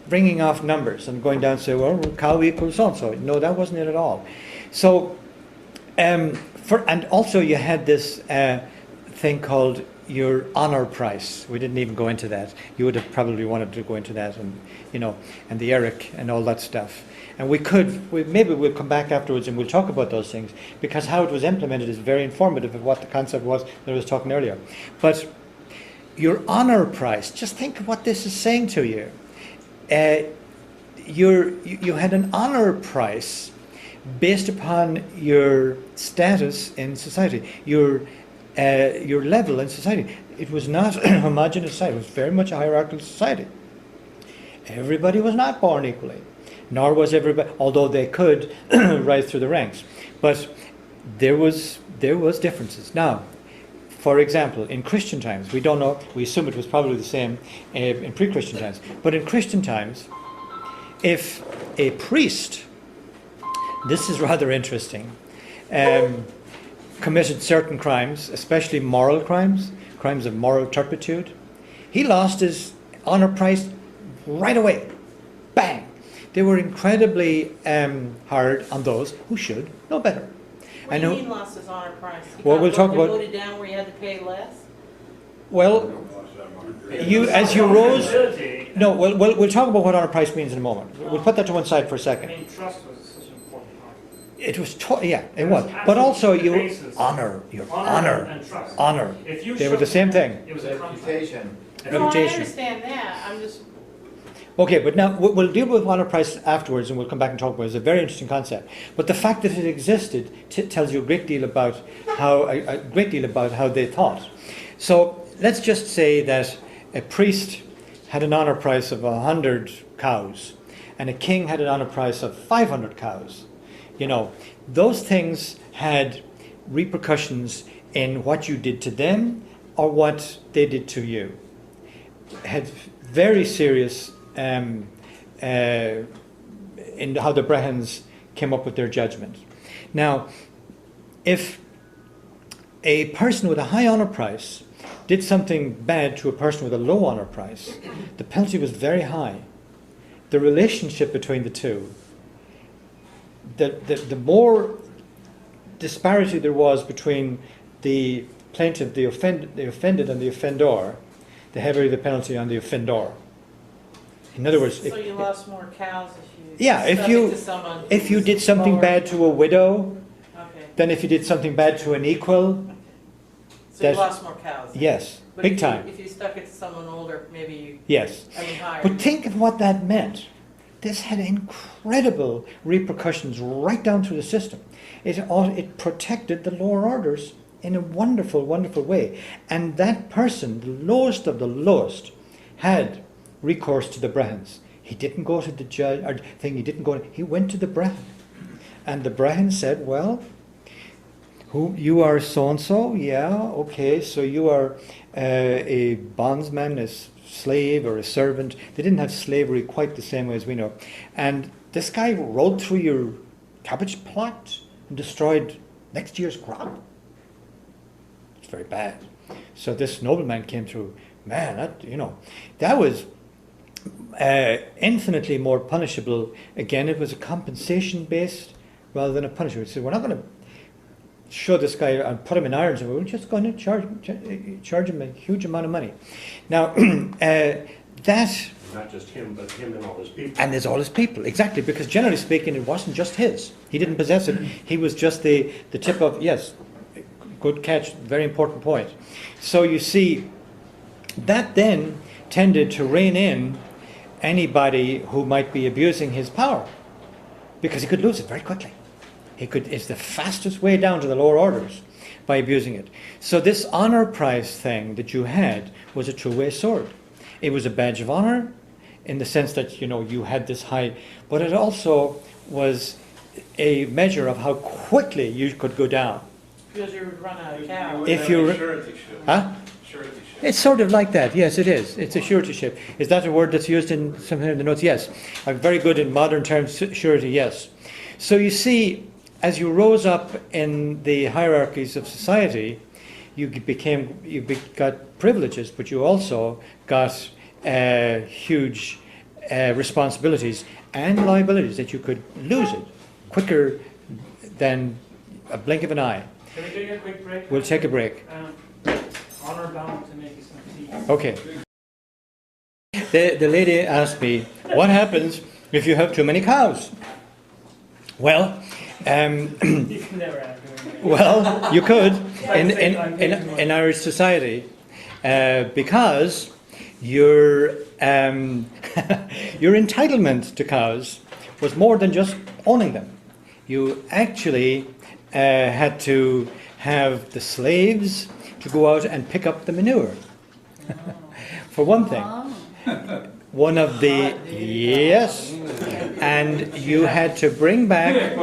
[SPEAKER 1] bringing off numbers and going down and say, well, cow equals so-and-so. No, that wasn't it at all. So, and also you had this thing called your honor price. We didn't even go into that. You would have probably wanted to go into that, and and the Eric and all that stuff. And maybe we'll come back afterwards and we'll talk about those things, because how it was implemented is very informative of what the concept was that I was talking earlier. But your honor price, just think of what this is saying to you. You had an honor price based upon your status in society, your level in society. It was not a homogeneous society. It was very much a hierarchical society. Everybody was not born equally, nor was everybody, although they could rise through the ranks. But there was differences. Now, for example, in Christian times, we don't know, we assume it was probably the same in pre-Christian times, but in Christian times, if a priest, this is rather interesting, committed certain crimes, especially moral crimes, crimes of moral turpitude, he lost his honor price right away. Bang! They were incredibly hard on those who should know better.
[SPEAKER 8] What do you mean lost his honor price?
[SPEAKER 1] Well, we'll talk about.
[SPEAKER 8] Voted down where you had to pay less?
[SPEAKER 1] Well, as you rose. No, we'll talk about what honor price means in a moment. We'll put that to one side for a second.
[SPEAKER 5] I mean, trust was such an important part.
[SPEAKER 1] It was, it was. But also
[SPEAKER 5] the
[SPEAKER 1] you
[SPEAKER 5] basis.
[SPEAKER 1] honor, your
[SPEAKER 5] Honor and trust.
[SPEAKER 1] honor.
[SPEAKER 5] If you
[SPEAKER 1] They were the
[SPEAKER 5] showed-
[SPEAKER 1] same thing.
[SPEAKER 5] It was a contract.
[SPEAKER 2] Reputation.
[SPEAKER 8] No, I
[SPEAKER 1] Reputation.
[SPEAKER 8] understand that. I'm just,
[SPEAKER 1] Okay, but now we'll deal with honor price afterwards, and we'll come back and talk about it. It's a very interesting concept. But the fact that it existed tells you a great deal about how they thought. So let's just say that a priest had an honor price of 100 cows, and a king had an honor price of 500 cows. Those things had repercussions in what you did to them or what they did to you. Had very serious in how the Brehons came up with their judgment. Now, if a person with a high honor price did something bad to a person with a low honor price, the penalty was very high. The relationship between the two, the more disparity there was between the plaintiff, the offended and the offender, the heavier the penalty on the offender. In other words,
[SPEAKER 8] so you lost more cows if you
[SPEAKER 1] yeah, if you did something bad to a widow,
[SPEAKER 8] okay.
[SPEAKER 1] then if you did something bad to an equal,
[SPEAKER 8] So you lost more cows. Then.
[SPEAKER 1] Yes,
[SPEAKER 8] But
[SPEAKER 1] big
[SPEAKER 8] if
[SPEAKER 1] time.
[SPEAKER 8] If you stuck it to someone older, maybe you.
[SPEAKER 1] Yes.
[SPEAKER 8] Higher.
[SPEAKER 1] But think of what that meant. This had incredible repercussions right down through the system. It protected the lower orders in a wonderful, wonderful way. And that person, the lowest of the lowest, had recourse to the Brehons. He didn't go to the judge, he went to the Brehon. And the Brehon said, well, you are so-and-so? Yeah, okay, so you are a bondsman, a slave or a servant. They didn't have slavery quite the same way as we know. And this guy rode through your cabbage plot and destroyed next year's crop. It's very bad. So this nobleman came through. Man, that was infinitely more punishable. Again, it was a compensation based rather than a punishment. So we're not going to show this guy and put him in irons. We're just going to charge him a huge amount of money. Now, that...
[SPEAKER 11] Not just him, but him and all his people.
[SPEAKER 1] And there's all his people, exactly, because generally speaking, it wasn't just his. He didn't possess it. He was just the tip of, yes, good catch, very important point. So you see, that then tended to rein in anybody who might be abusing his power, because he could lose it very quickly. It's the fastest way down to the lower orders by abusing it. So this honor prize thing that you had was a two-way sword. It was a badge of honor in the sense that, you had this high, but it also was a measure of how quickly you could go down.
[SPEAKER 8] Because you would run out of cows.
[SPEAKER 1] If you... Huh? It's sort of like that, yes, it is. It's a suretyship. Is that a word that's used in something in the notes? Yes. I'm very good in modern terms, surety, yes. So you see, as you rose up in the hierarchies of society, you got privileges, but you also got huge responsibilities and liabilities that you could lose it quicker than a blink of an eye.
[SPEAKER 5] Can we take a quick break?
[SPEAKER 1] We'll take a break.
[SPEAKER 5] Honor bound to make you some tea.
[SPEAKER 1] Okay. The lady asked me, what happens if you have too many cows? Well,
[SPEAKER 5] You can never have doing that.
[SPEAKER 1] well, you could in Irish society because your entitlement to cows was more than just owning them. You actually had to have the slaves to go out and pick up the manure. For one thing. One of the, yes, and you had to bring back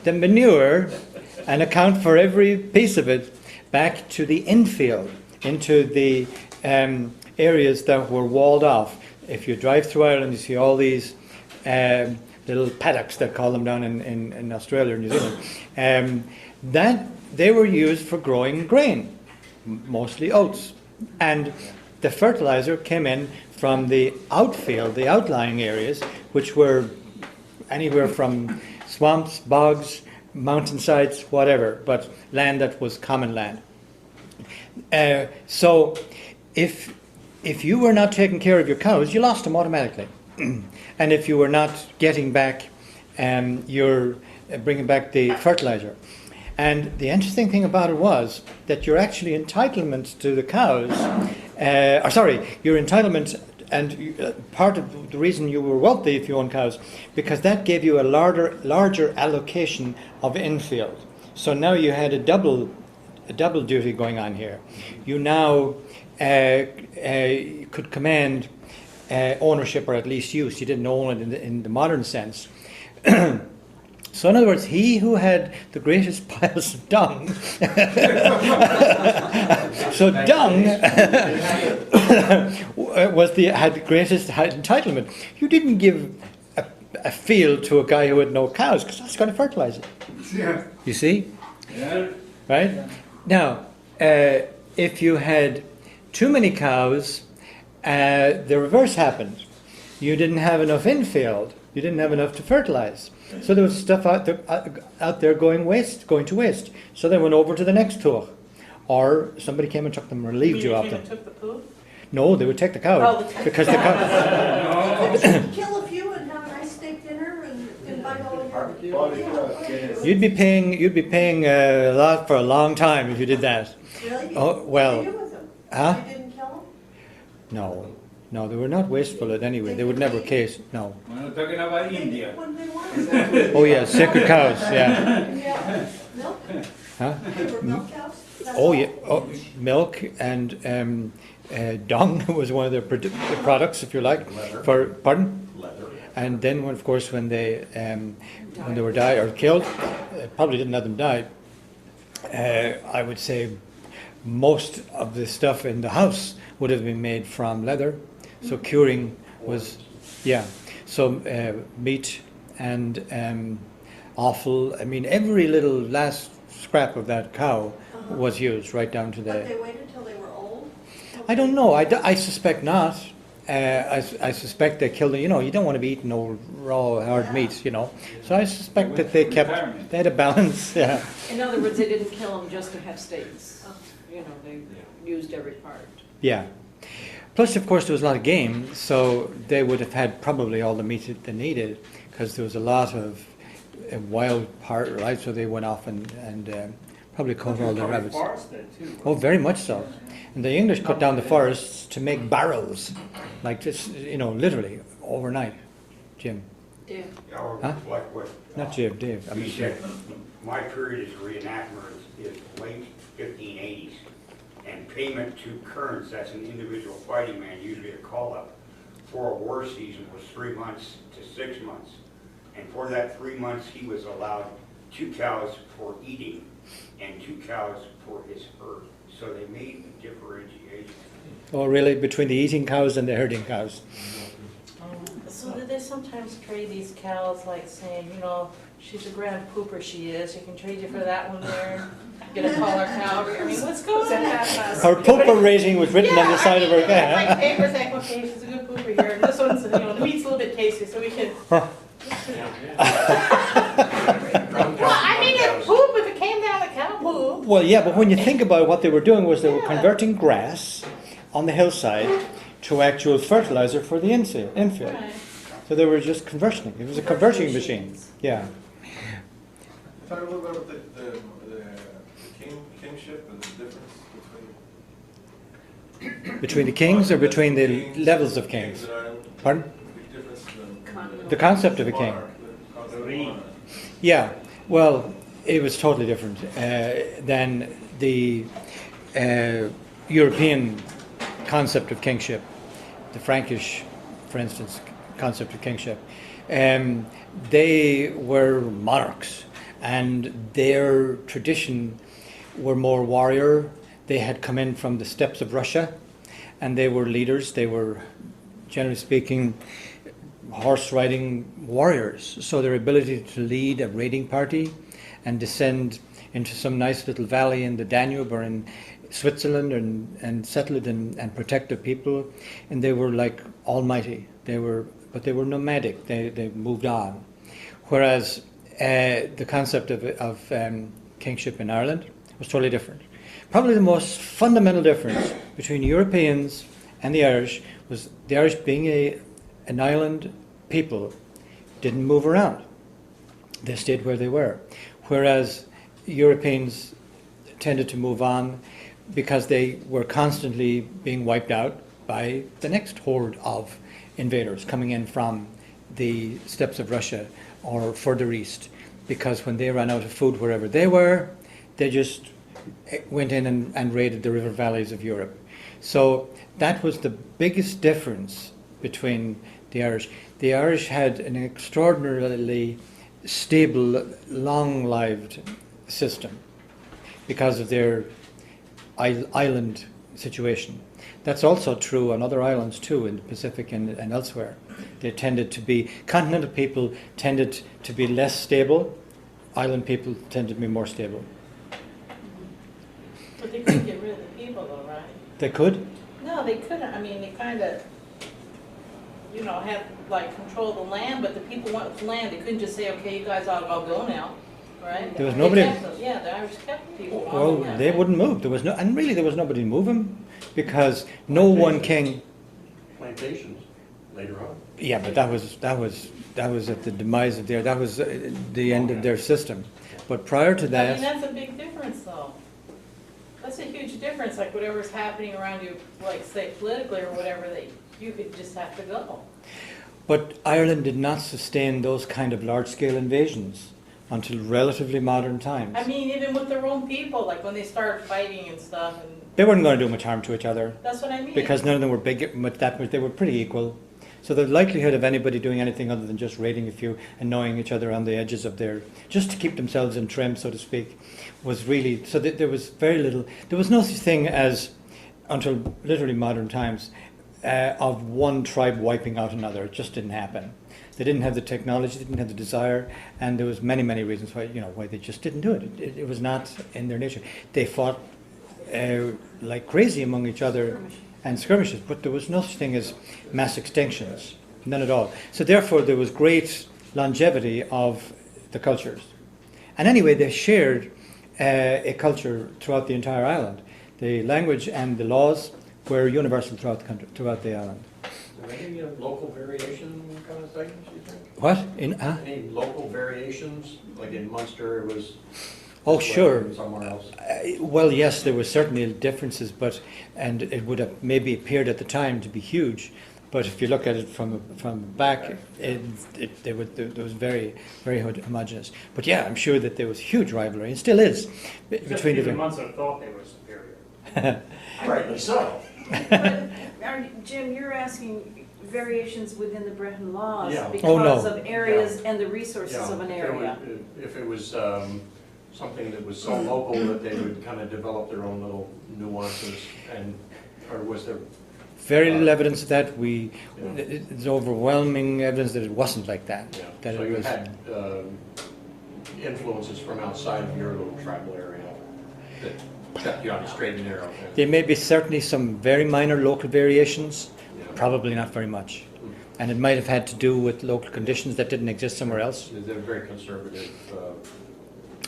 [SPEAKER 1] the manure and account for every piece of it back to the infield, into the areas that were walled off. If you drive through Ireland, you see all these little paddocks, they call them down in Australia or New Zealand, that they were used for growing grain, mostly oats. And the fertilizer came in from the outfield, the outlying areas, which were anywhere from swamps, bogs, mountainsides, whatever, but land that was common land. So if you were not taking care of your cows, you lost them automatically. And if you were not getting back, you're bringing back the fertilizer. And the interesting thing about it was that your actually entitlement to the cows, your entitlement, and part of the reason you were wealthy if you owned cows, because that gave you a larger allocation of infield. So now you had a double duty going on here. You now could command ownership, or at least use. You didn't own it in the modern sense. So in other words, he who had the greatest piles of dung, so dung had the greatest entitlement. You didn't give a field to a guy who had no cows, because that's going to fertilize it.
[SPEAKER 7] Yeah.
[SPEAKER 1] You see?
[SPEAKER 7] Yeah.
[SPEAKER 1] Right? Yeah. Now, if you had too many cows, the reverse happened. You didn't have enough infield. You didn't have enough to fertilize. So there was stuff out there going to waste. So they went over to the next tour. Or somebody came and took them, relieved you of them.
[SPEAKER 8] Took the poo?
[SPEAKER 1] No, they would take the cow. Because the cow...
[SPEAKER 4] Kill a few and have a nice steak dinner and invite all your...
[SPEAKER 1] You'd be paying a lot for a long time if you did that.
[SPEAKER 4] Really?
[SPEAKER 1] Oh, well...
[SPEAKER 4] What did you do with them?
[SPEAKER 1] Huh?
[SPEAKER 4] You didn't kill them?
[SPEAKER 1] No, they were not wasteful anyway. They would never case. No.
[SPEAKER 7] We're talking about India.
[SPEAKER 4] When they wanted.
[SPEAKER 1] Oh yeah, sacred cows. Yeah.
[SPEAKER 4] Yeah. Milk?
[SPEAKER 1] Huh?
[SPEAKER 4] They were milk cows? That's
[SPEAKER 1] Oh
[SPEAKER 4] all?
[SPEAKER 1] yeah. Oh, milk and dung was one of their products, if you like.
[SPEAKER 6] Leather.
[SPEAKER 1] Pardon?
[SPEAKER 6] Leather.
[SPEAKER 1] And then, of course, when they were died or killed, probably didn't let them die. I would say most of the stuff in the house would have been made from leather. So curing was, yeah. So meat and offal. I mean, every little last scrap of that cow was used right down to
[SPEAKER 4] But they
[SPEAKER 1] the.
[SPEAKER 4] waited till they were old?
[SPEAKER 1] I don't know. I suspect not. I suspect they killed it. You know, you don't want to be eating old raw hard meats. You know, so I suspect that they kept. They had a balance. Yeah.
[SPEAKER 8] In other words, they didn't kill them just to have steaks. You know, they used every part.
[SPEAKER 1] Yeah. Plus, of course, there was a lot of game, so they would have had probably all the meat that they needed, because there was a lot of wild part, right? So they went off and probably cut all the rabbits.
[SPEAKER 5] Forest there too.
[SPEAKER 1] Oh, very much so. And the English cut down the forests to make barrels, like this, you know, literally overnight. Jim,
[SPEAKER 8] Yeah.
[SPEAKER 7] Or
[SPEAKER 1] Huh?
[SPEAKER 7] like what?
[SPEAKER 1] not Jim, Dave. I
[SPEAKER 7] He
[SPEAKER 1] mean,
[SPEAKER 7] said, my period as a reenactment is late 1580s, and payment to currents, that's an individual fighting man, usually a call-up, for a war season was 3 months to 6 months. And for that 3 months, he was allowed 2 cows for eating and 2 cows for his herd. So they made a differentiation.
[SPEAKER 1] oh, really? Between the eating cows and the herding cows?
[SPEAKER 8] So do they sometimes trade these cows, like saying, you know, she's a grand pooper, she is, you can trade you for that one there, get a taller cow. I mean, what's going on?
[SPEAKER 1] Her pooper rating was written on the side of her
[SPEAKER 8] Like
[SPEAKER 1] cow.
[SPEAKER 8] paper saying, okay, she's a good pooper here, and this one's, you know, the meat's a little bit tasty, so we can. Well, I mean, it's poop, if it came down to cow poop.
[SPEAKER 1] Well, yeah, but when you think about it, what they were doing was they were converting grass on the hillside to actual fertilizer for the infield.
[SPEAKER 8] Right.
[SPEAKER 1] So they were just converting. It was a converting machine. Yeah.
[SPEAKER 10] Talk a little bit about the kingship and the difference
[SPEAKER 1] Between the kings or between the
[SPEAKER 10] kings,
[SPEAKER 1] levels of kings?
[SPEAKER 10] in Ireland.
[SPEAKER 1] Pardon?
[SPEAKER 10] Big difference in
[SPEAKER 1] The concept of a king.
[SPEAKER 10] monarch, the concept of monarch.
[SPEAKER 1] Yeah. Well, it was totally different than the European concept of kingship. The Frankish, for instance, concept of kingship. They were monarchs, and their tradition were more warrior. They had come in from the steppes of Russia, and they were leaders. They were, generally speaking, horse riding warriors. So their ability to lead a raiding party and descend into some nice little valley in the Danube or in Switzerland and settle it and protect the people, and they were like almighty. But they were nomadic. They moved on. Whereas the concept of kingship in Ireland was totally different. Probably the most fundamental difference between Europeans and the Irish was the Irish, being an island people, didn't move around. They stayed where they were. Whereas Europeans tended to move on because they were constantly being wiped out by the next horde of invaders coming in from the steppes of Russia or further east. Because when they ran out of food wherever they were, they just went in and raided the river valleys of Europe. So that was the biggest difference between the Irish. The Irish had an extraordinarily stable, long-lived system because of their island situation. That's also true on other islands too, in the Pacific and elsewhere. They tended to be, continental people tended to be less stable, island people tended to be more stable.
[SPEAKER 8] But they couldn't get rid of the people though, right?
[SPEAKER 1] They could?
[SPEAKER 8] No, they couldn't. I mean, they kind of, you know, had like control of the land, but the people wanted the land. They couldn't just say, okay, you guys all go now, right?
[SPEAKER 1] There was nobody.
[SPEAKER 8] Yeah, the Irish kept the people.
[SPEAKER 1] Well,
[SPEAKER 8] on,
[SPEAKER 1] they wouldn't move. There was no, and really there was nobody to move them because no one king.
[SPEAKER 11] Plantations later on.
[SPEAKER 1] Yeah, but that was at the demise of their. That was the end of their system. But prior to
[SPEAKER 8] I mean,
[SPEAKER 1] that,
[SPEAKER 8] that's a big difference, though. That's a huge difference. Like whatever's happening around you, like say politically or whatever, that you could just have to go.
[SPEAKER 1] but Ireland did not sustain those kind of large-scale invasions until relatively modern times.
[SPEAKER 8] I mean, even with their own people, like when they started fighting and stuff, and
[SPEAKER 1] They weren't going to do much harm to each other
[SPEAKER 8] that's what I mean.
[SPEAKER 1] because none of them were big. But they were pretty equal. So the likelihood of anybody doing anything other than just raiding a few and knowing each other on the edges of their, just to keep themselves in trim, so to speak, was really, so that there was very little, there was no such thing as, until literally modern times, of one tribe wiping out another. It just didn't happen. They didn't have the technology, they didn't have the desire, and there was many, many reasons why, why they just didn't do it. It was not in their nature. They fought like crazy among each other and skirmishes, but there was no such thing as mass extinctions, none at all. So therefore there was great longevity of the cultures. And anyway, they shared a culture throughout the entire island. The language and the laws were universal throughout the country, throughout the island.
[SPEAKER 6] Are there any local variation kind of things, you think?
[SPEAKER 1] What?
[SPEAKER 6] Any local variations? Like in Munster, it was...
[SPEAKER 1] Oh, sure.
[SPEAKER 6] Somewhere else?
[SPEAKER 1] Well, yes, there were certainly differences, and it would have maybe appeared at the time to be huge. But if you look at it from back, there was very, very homogeneous. But yeah, I'm sure that there was huge rivalry, and still is, between the
[SPEAKER 5] different. Munster thought they were superior.
[SPEAKER 11] Rightly so.
[SPEAKER 4] Jim, you're asking variations within the Brehon laws
[SPEAKER 6] Yeah.
[SPEAKER 4] because
[SPEAKER 1] Oh, no.
[SPEAKER 4] of areas and the resources
[SPEAKER 6] Yeah,
[SPEAKER 4] of an
[SPEAKER 6] if it
[SPEAKER 4] area.
[SPEAKER 6] were- If it was something that was so local that they would kind of develop their own little nuances, or was there...
[SPEAKER 1] Very little evidence of that. There's overwhelming evidence that it wasn't like that.
[SPEAKER 6] Yeah.
[SPEAKER 1] That
[SPEAKER 6] So
[SPEAKER 1] it
[SPEAKER 6] you
[SPEAKER 1] was.
[SPEAKER 6] had influences from outside of your little tribal area that kept you on the straight and narrow.
[SPEAKER 1] There may be certainly some very minor local variations,
[SPEAKER 6] Yeah.
[SPEAKER 1] probably not very much. And it might have had to do with local conditions that didn't exist somewhere else.
[SPEAKER 6] They're very conservative.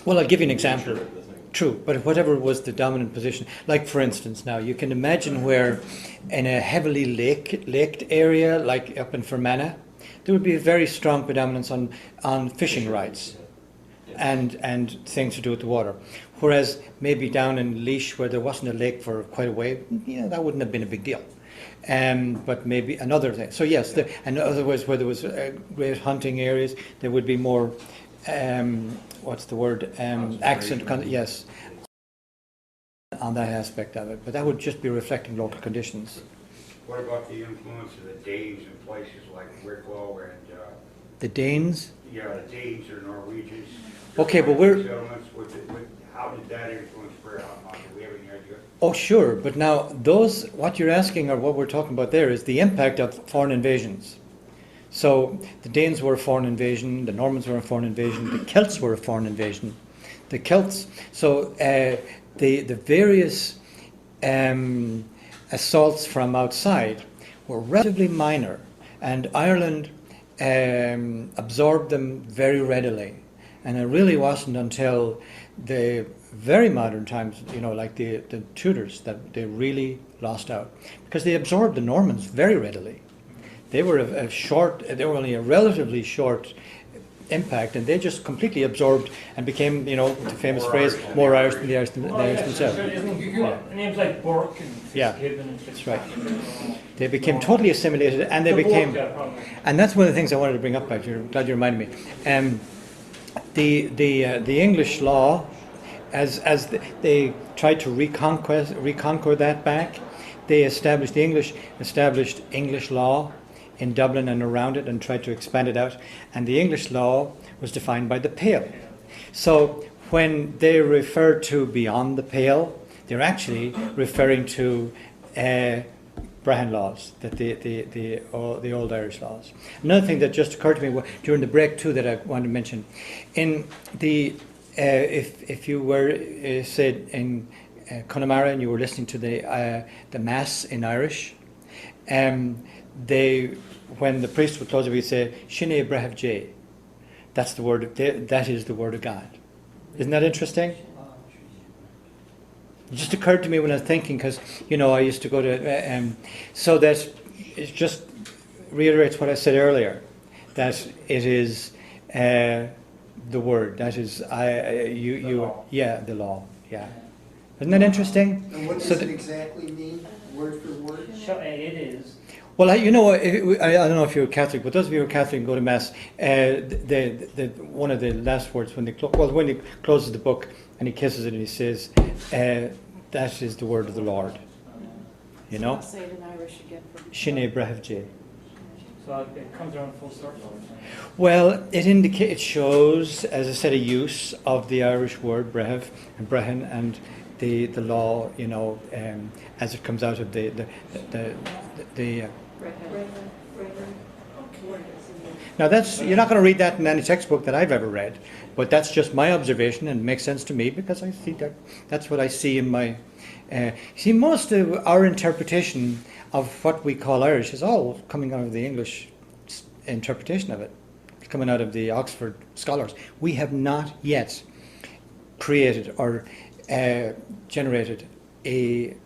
[SPEAKER 1] Well, I'll give you an example.
[SPEAKER 6] nature of the thing.
[SPEAKER 1] True, but whatever was the dominant position, like for instance now, you can imagine where in a heavily laked area, like up in Fermanagh, there would be a very strong predominance on fishing rights and things to do with the water. Whereas maybe down in Laois, where there wasn't a lake for quite a way, that wouldn't have been a big deal. But maybe another thing. So yes, and otherwise where there was great hunting areas, there would be more, what's the word, accent, yes, on that aspect of it. But that would just be reflecting local conditions.
[SPEAKER 7] What about the influence of the Danes in places like Wicklow and,
[SPEAKER 1] The Danes?
[SPEAKER 7] the Danes or Norwegians?
[SPEAKER 1] Okay, but we're...
[SPEAKER 7] Settlements, how did that influence Brehon? Do we have any idea?
[SPEAKER 1] Oh, sure, but now what you're asking, or what we're talking about there, is the impact of foreign invasions. So the Danes were a foreign invasion, the Normans were a foreign invasion, the Celts were a foreign invasion. The Celts, so the various assaults from outside were relatively minor, and Ireland absorbed them very readily. And it really wasn't until the very modern times, like the Tudors, that they really lost out, because they absorbed the Normans very readily. They were they were only a relatively short impact, and they just completely absorbed and became, the famous phrase, more Irish than the Irish themselves.
[SPEAKER 5] Names like Burke and
[SPEAKER 1] Yeah,
[SPEAKER 5] Fitzgibbon and
[SPEAKER 1] that's right.
[SPEAKER 5] Fitzpatrick.
[SPEAKER 1] They became totally assimilated, and they became, and that's one of the things I wanted to bring up. I'm glad you reminded me. The English law, as they tried to reconquer that back, the English established English law in Dublin and around it, and tried to expand it out. And the English law was defined by the Pale. So when they refer to beyond the Pale, they're actually referring to Brehon laws, that the old Irish laws. Another thing that just occurred to me during the break too that I wanted to mention, in the if you were say in Connemara and you were listening to the mass in Irish, when the priest would close it, he'd say Shine Brehav J. That's the word. That is the word of God. Isn't that interesting? It just occurred to me when I was thinking, because I used to go to so that it just reiterates what I said earlier, that it is the word. That is the law. Yeah. Isn't that interesting?
[SPEAKER 2] And what does it exactly mean, word for word?
[SPEAKER 5] It is.
[SPEAKER 1] Well, I don't know if you're Catholic, but those of you who are Catholic and go to Mass, one of the last words when when he closes the book and he kisses it and he says, that is the word of the Lord.
[SPEAKER 4] I'll say it in Irish again.
[SPEAKER 1] Shine Brehav J.
[SPEAKER 5] So it comes around full circle.
[SPEAKER 1] Well, it shows, as I said, a use of the Irish word Brehav and Brehon and the law, as it comes out of the Now you're not going to read that in any textbook that I've ever read, but that's just my observation and it makes sense to me because I see that's what I see in my. See, most of our interpretation of what we call Irish is all coming out of the English interpretation of it, coming out of the Oxford scholars. We have not yet created or generated a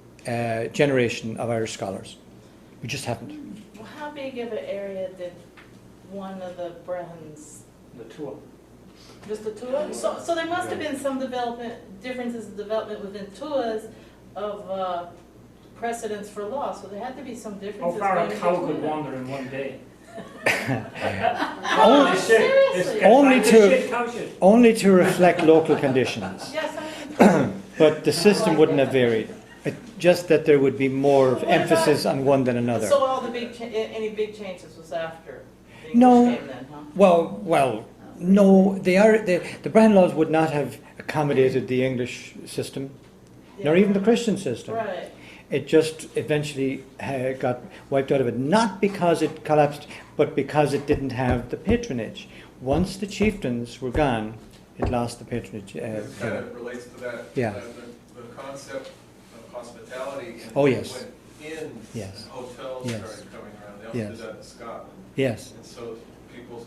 [SPEAKER 1] generation of Irish scholars. We just haven't.
[SPEAKER 8] Well, how big of an area did one of the Brehons?
[SPEAKER 5] The tour.
[SPEAKER 8] Just the Tuas? So there must have been some differences in development within Tuas of precedents for law, so there had to be some
[SPEAKER 5] How
[SPEAKER 8] differences.
[SPEAKER 5] far a
[SPEAKER 8] going
[SPEAKER 5] cow
[SPEAKER 8] between
[SPEAKER 5] could
[SPEAKER 8] them.
[SPEAKER 5] wander in one day?
[SPEAKER 8] Oh,
[SPEAKER 5] It's shit.
[SPEAKER 8] seriously?
[SPEAKER 1] Only
[SPEAKER 5] It's
[SPEAKER 1] to-
[SPEAKER 5] shit, cow shit.
[SPEAKER 1] Only to reflect local conditions.
[SPEAKER 8] Yes, I mean,
[SPEAKER 1] But the system wouldn't have varied. Just that there would be more
[SPEAKER 8] What about-
[SPEAKER 1] emphasis on one than another.
[SPEAKER 8] so all the any big changes was after the English
[SPEAKER 1] No.
[SPEAKER 8] came then, huh?
[SPEAKER 1] Well, no. The Brehon laws would not have accommodated the English system, nor
[SPEAKER 8] Yeah.
[SPEAKER 1] even the Christian system.
[SPEAKER 8] Right.
[SPEAKER 1] It just eventually got wiped out of it, not because it collapsed, but because it didn't have the patronage. Once the chieftains were gone, it lost the patronage.
[SPEAKER 10] It kind of relates to that.
[SPEAKER 1] Yeah.
[SPEAKER 10] The concept of hospitality. And
[SPEAKER 1] Oh, yes.
[SPEAKER 10] When inns
[SPEAKER 1] Yes.
[SPEAKER 10] and hotels
[SPEAKER 1] Yes.
[SPEAKER 10] started coming around, they also
[SPEAKER 1] Yes.
[SPEAKER 10] did that in Scotland.
[SPEAKER 1] Yes,
[SPEAKER 10] And so people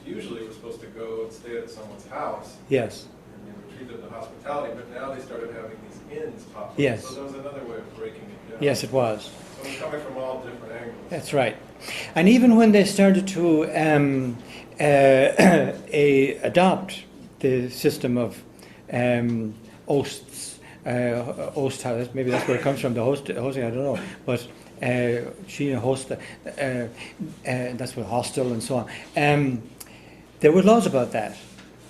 [SPEAKER 10] usually were supposed to go and stay at someone's house,
[SPEAKER 1] yes,
[SPEAKER 10] and they were treated to hospitality, but now they started having these inns pop up.
[SPEAKER 1] Yes.
[SPEAKER 10] So there was another way of breaking it down.
[SPEAKER 1] yes, it was.
[SPEAKER 10] So it's coming from all different angles.
[SPEAKER 1] That's right. And even when they started to adopt the system of oaths, oath houses, maybe that's where it comes from, the hosting, I don't know, but she host, that's what hostel and so on. There were laws about that.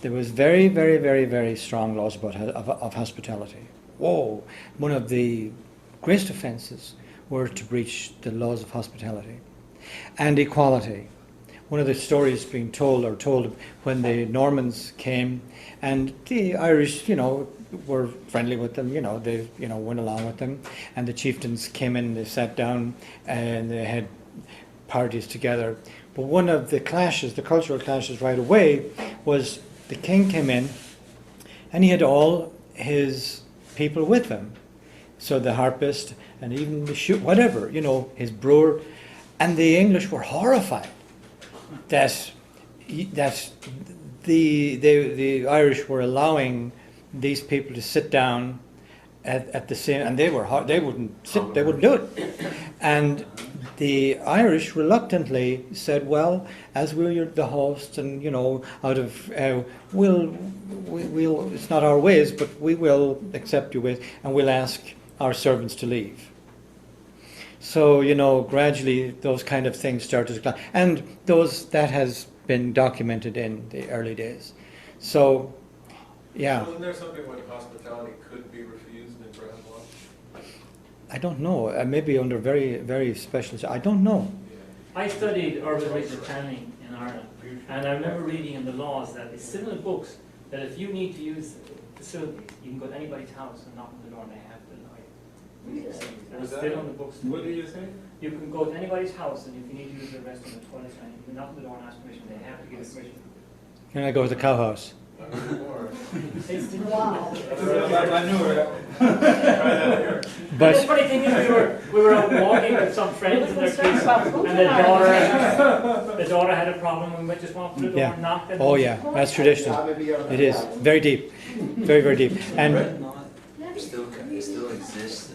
[SPEAKER 1] There was very, very, very, very strong laws about of hospitality. Whoa! One of the greatest offences were to breach the laws of hospitality and equality. One of the stories being told when the Normans came, and the Irish, were friendly with them. They, went along with them, and the chieftains came in. They sat down, and they had parties together. But one of the clashes, the cultural clashes, right away, was the king came in, and he had all his people with him. So the harpist and even the whatever, his brewer, and the English were horrified that the Irish were allowing these people to sit down at the same, and they wouldn't do it, and the Irish reluctantly said, well, as we're the hosts, and out of we'll it's not our ways, but we will accept your ways, and we'll ask our servants to leave. So gradually those kind of things started to decline, and that has been documented in the early days. So, yeah.
[SPEAKER 10] Wasn't there something when hospitality could be refused in Brehon law?
[SPEAKER 1] I don't know. Maybe under very, very special. I don't know.
[SPEAKER 5] I studied urban regional planning in Ireland, and I remember reading in the laws that it's still in the books that if you need to use the facility, you can go to anybody's house and knock on the door and they have to lie. It's still in the books.
[SPEAKER 9] What did you say?
[SPEAKER 5] You can go to anybody's house, and if you need to use the restroom, the toilet, and you can knock on the door and ask permission. They have to give you permission.
[SPEAKER 1] Can I go to the cow house?
[SPEAKER 4] Wow.
[SPEAKER 5] But the funny thing is, we were out walking with some friends and their kids, and the daughter had a problem, and we just walked through the door and knocked at
[SPEAKER 1] Oh yeah, that's traditional. It is very deep, very, very deep. And
[SPEAKER 3] Brehon law still exists.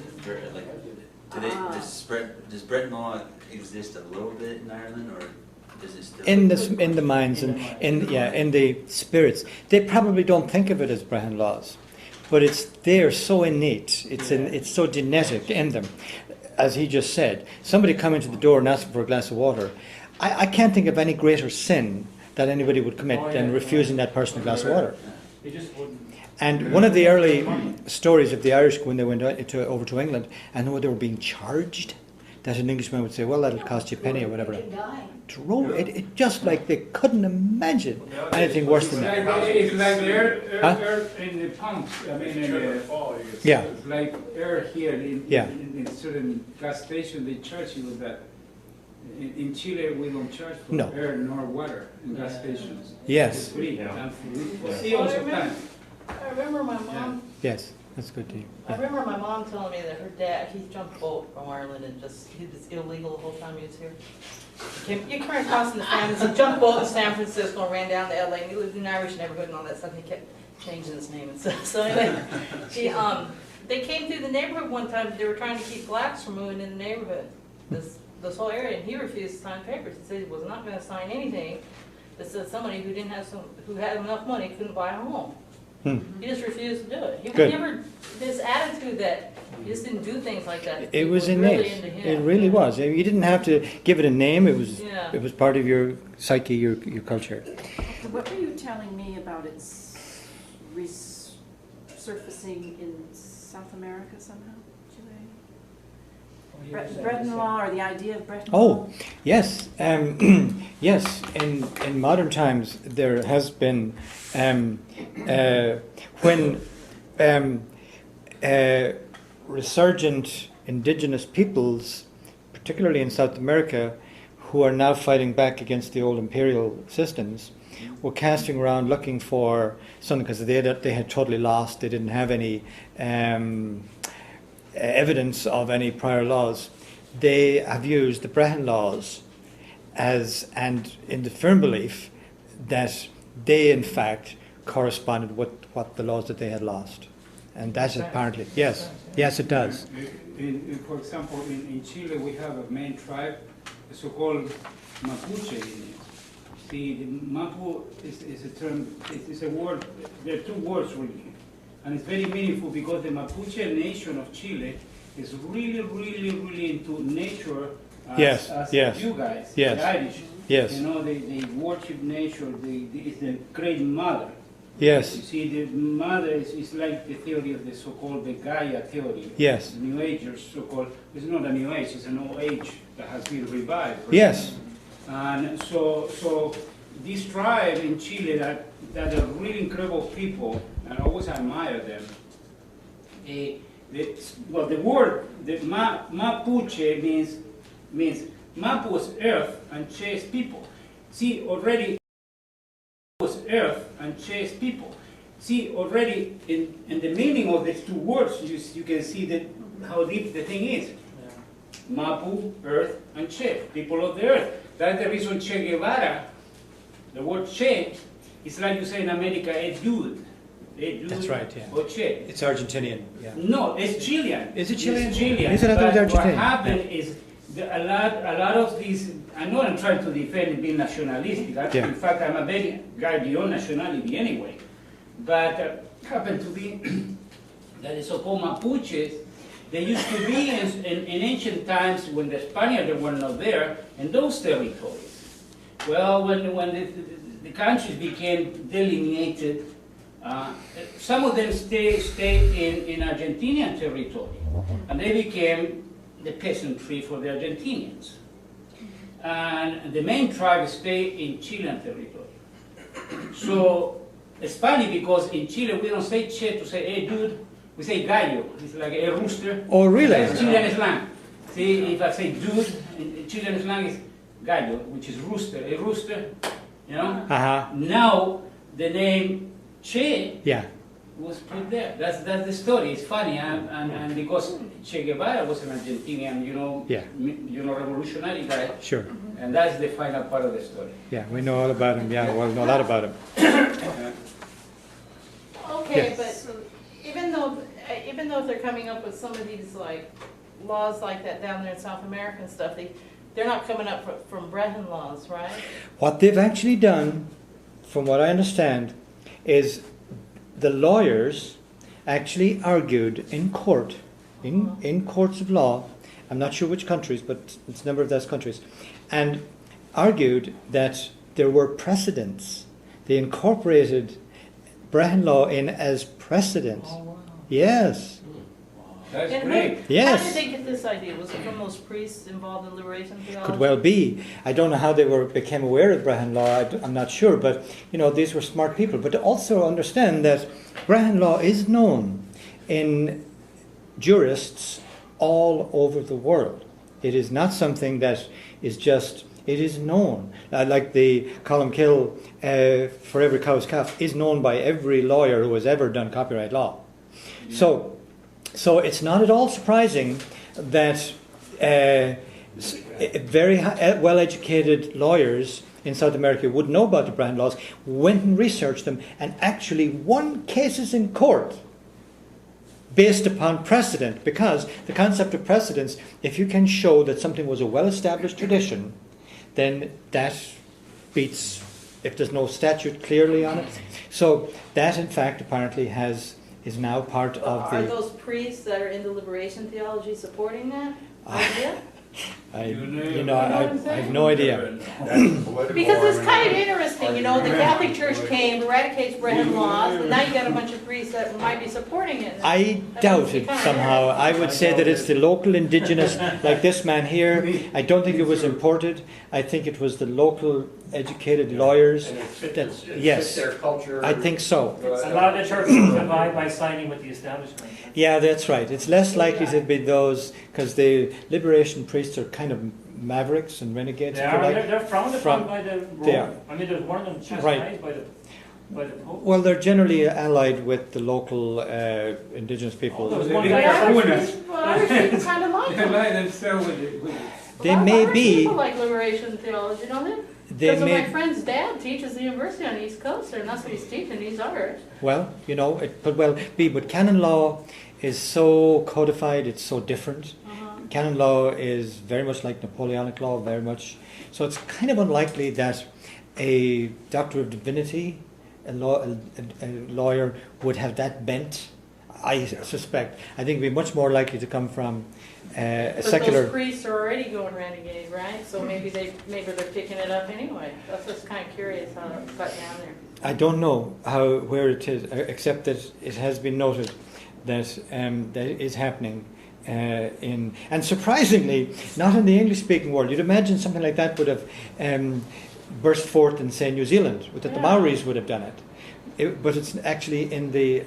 [SPEAKER 3] Does Brehon law exist a little bit in Ireland, or does it still?
[SPEAKER 1] in the minds and in the spirits, they probably don't think of it as Brehon laws, but they're so innate. It's so genetic in them. As he just said, somebody coming to the door and asking for a glass of water. I can't think of any greater sin that anybody would commit than refusing that person a glass of water.
[SPEAKER 5] They just wouldn't.
[SPEAKER 1] And one of the early stories of the Irish when they went over to England and when they were being charged, that an Englishman would say, well, that'll cost you a penny or whatever. It just like they couldn't imagine anything worse than that.
[SPEAKER 9] It's like air in the pumps. I mean,
[SPEAKER 1] Yeah.
[SPEAKER 9] it's like air here
[SPEAKER 1] Yeah.
[SPEAKER 9] in certain gas station. They charge you with that. In Chile, we don't charge for
[SPEAKER 1] No.
[SPEAKER 9] air nor water in gas stations.
[SPEAKER 1] Yes.
[SPEAKER 9] It's free,
[SPEAKER 6] Yeah.
[SPEAKER 9] and for eons of time.
[SPEAKER 8] I remember my mom,
[SPEAKER 1] Yes, that's good to hear.
[SPEAKER 8] I remember my mom telling me that her dad, he jumped boat from Ireland and he was illegal the whole time he was here. You came across in the families, he jumped boat in San Francisco and ran down to LA, and he lived in an Irish neighborhood and all that stuff, and he kept changing his name and stuff. So anyway, they came through the neighborhood one time, they were trying to keep blacks from moving in the neighborhood, this whole area, and he refused to sign papers. He said he was not gonna sign anything that said somebody who didn't have who had enough money couldn't buy a home. He just refused to do it. He
[SPEAKER 1] Good.
[SPEAKER 8] was never, this attitude that he just didn't do things like that.
[SPEAKER 1] It was
[SPEAKER 8] really
[SPEAKER 1] innate.
[SPEAKER 8] into him.
[SPEAKER 1] It really was. You didn't have to give it a name.
[SPEAKER 8] Yeah.
[SPEAKER 1] It was part of your psyche, your culture.
[SPEAKER 4] What were you telling me about its resurfacing in South America somehow? Brehon law, or the idea of Brehon law?
[SPEAKER 1] Oh, yes, yes. In modern times, there has been when resurgent indigenous peoples, particularly in South America, who are now fighting back against the old imperial systems, were casting around looking for something because they had totally lost. They didn't have any evidence of any prior laws. They have used the Brehon laws and in the firm belief that they in fact corresponded with what the laws that they had lost. And that's apparently, yes, it does.
[SPEAKER 9] For example, in Chile, we have a main tribe, the so-called Mapuche Indians. See, the Mapu is a term, it's a word, there are two words really. And it's very meaningful because the Mapuche nation of Chile is really, really, really into nature as you guys, the Irish.
[SPEAKER 1] Yes.
[SPEAKER 9] You know, they worship nature, it's the great mother.
[SPEAKER 1] Yes.
[SPEAKER 9] You see, the mother is like the theory of the so-called the Gaia theory.
[SPEAKER 1] Yes.
[SPEAKER 9] The New Agers, so-called, it's not a New Age, it's an old age that has been revived.
[SPEAKER 1] Yes.
[SPEAKER 9] And so this tribe in Chile that are really incredible people, and I always admire them. The word Mapuche means Mapu is earth and Che is people. See, already was earth and Che is people. See, already in the meaning of these two words, you can see that how deep the thing is. Mapu, earth, and Che, people of the earth. That's the reason Che Guevara, the word Che, is like you say in America, a dude.
[SPEAKER 1] That's right, yeah.
[SPEAKER 9] Or Che.
[SPEAKER 1] It's Argentinian, yeah.
[SPEAKER 9] No, it's Chilean.
[SPEAKER 1] Is it Chilean?
[SPEAKER 9] It's Chilean.
[SPEAKER 1] Is it? I thought it was
[SPEAKER 9] But what
[SPEAKER 1] Argentinian.
[SPEAKER 9] happened is a lot of these, I know I'm trying to defend being nationalistic.
[SPEAKER 1] Yeah.
[SPEAKER 9] In fact, I'm a very guy beyond nationality anyway. But happened to be that the so-called Mapuches, they used to be in ancient times when the Spaniards were not there in those territories. Well, when the countries became delineated, some of them stayed in Argentinian territory, and they became the peasantry for the Argentinians. And the main tribe stayed in Chilean territory. So, it's funny because in Chile we don't say Che to say, hey dude, we say gallo. It's like a rooster.
[SPEAKER 1] Oh, really?
[SPEAKER 9] That's Chilean slang. See, if I say dude, in Chilean slang is gallo, which is rooster, a rooster, you know?
[SPEAKER 1] Uh-huh.
[SPEAKER 9] Now, the name Che
[SPEAKER 1] Yeah.
[SPEAKER 9] was put there. That's the story. It's funny, and because Che Guevara was an Argentinian,
[SPEAKER 1] Yeah.
[SPEAKER 9] revolutionary guy,
[SPEAKER 1] Sure.
[SPEAKER 9] and that's the final part of the story.
[SPEAKER 1] Yeah, we know all about him. Yeah, well, we know a lot about him.
[SPEAKER 8] Okay,
[SPEAKER 1] Yes.
[SPEAKER 8] but even though if they're coming up with some of these like laws like that down there in South America and stuff, they're not coming up from Brehon laws, right?
[SPEAKER 1] What they've actually done, from what I understand, is the lawyers actually argued in court, in courts of law, I'm not sure which countries, but it's a number of those countries, and argued that there were precedents. They incorporated Brehon law in as precedent.
[SPEAKER 8] Oh, wow.
[SPEAKER 1] Yes.
[SPEAKER 9] That's
[SPEAKER 8] And
[SPEAKER 9] great.
[SPEAKER 1] Yes.
[SPEAKER 8] How did they get this idea? Was it from those priests involved in liberation theology?
[SPEAKER 1] Could well be. I don't know how they became aware of Brehon law. I'm not sure, but these were smart people. But to also understand that Brehon law is known in jurists all over the world. It is not something that is just, it is known. Like the Column Kill, for every cow's calf, is known by every lawyer who has ever done copyright law. So it's not at all surprising that very well-educated lawyers in South America would know about the Brehon laws, went and researched them, and actually won cases in court based upon precedent, because the concept of precedence, if you can show that something was a well-established tradition, then that beats, if there's no statute clearly on it. So that, in fact, apparently is now part of the...
[SPEAKER 8] Are those priests that are into liberation theology supporting that idea?
[SPEAKER 1] I have no idea.
[SPEAKER 8] Because it's kind of interesting, the Catholic Church came, eradicates Brehon laws, and now you got a bunch of priests that might be supporting it.
[SPEAKER 1] I doubt it somehow. I would say that it's the local indigenous, like this man here. I don't think it was imported. I think it was the local educated lawyers. Yes,
[SPEAKER 7] their culture.
[SPEAKER 1] I think so.
[SPEAKER 5] A lot of the churches abide by siding with the establishment.
[SPEAKER 1] Yeah, that's right. It's less likely to be those, because the liberation priests are kind of mavericks and renegades.
[SPEAKER 5] They're frowned upon by the Rome.
[SPEAKER 1] They are.
[SPEAKER 5] I mean, there's one of them chastised
[SPEAKER 1] Right.
[SPEAKER 5] by the Pope.
[SPEAKER 1] Well, they're generally allied with the local indigenous people.
[SPEAKER 5] There was
[SPEAKER 9] They
[SPEAKER 5] one
[SPEAKER 9] are
[SPEAKER 5] guy-
[SPEAKER 8] Irish people kind of like
[SPEAKER 9] They
[SPEAKER 8] them.
[SPEAKER 9] lie themselves with it.
[SPEAKER 1] They may
[SPEAKER 8] Irish
[SPEAKER 1] be.
[SPEAKER 8] people like liberation theology, don't they?
[SPEAKER 1] They
[SPEAKER 8] Because
[SPEAKER 1] may.
[SPEAKER 8] my friend's dad teaches the university on the East Coast, and that's what he's teaching. He's Irish.
[SPEAKER 1] Well, it could well be, but canon law is so codified, it's so different. Canon law is very much like Napoleonic law, very much. So it's kind of unlikely that a doctor of divinity, a lawyer, would have that bent, I suspect. I think it would be much more likely to come from a
[SPEAKER 8] But
[SPEAKER 1] secular...
[SPEAKER 8] those priests are already going renegade, right? So maybe they're picking it up anyway. That's just kind of curious how it got down there.
[SPEAKER 1] I don't know where it is, except that it has been noted that that is happening and surprisingly, not in the English-speaking world. You'd imagine something like that would have burst forth in, say, New Zealand, that the Maoris would have done it. But it's actually in the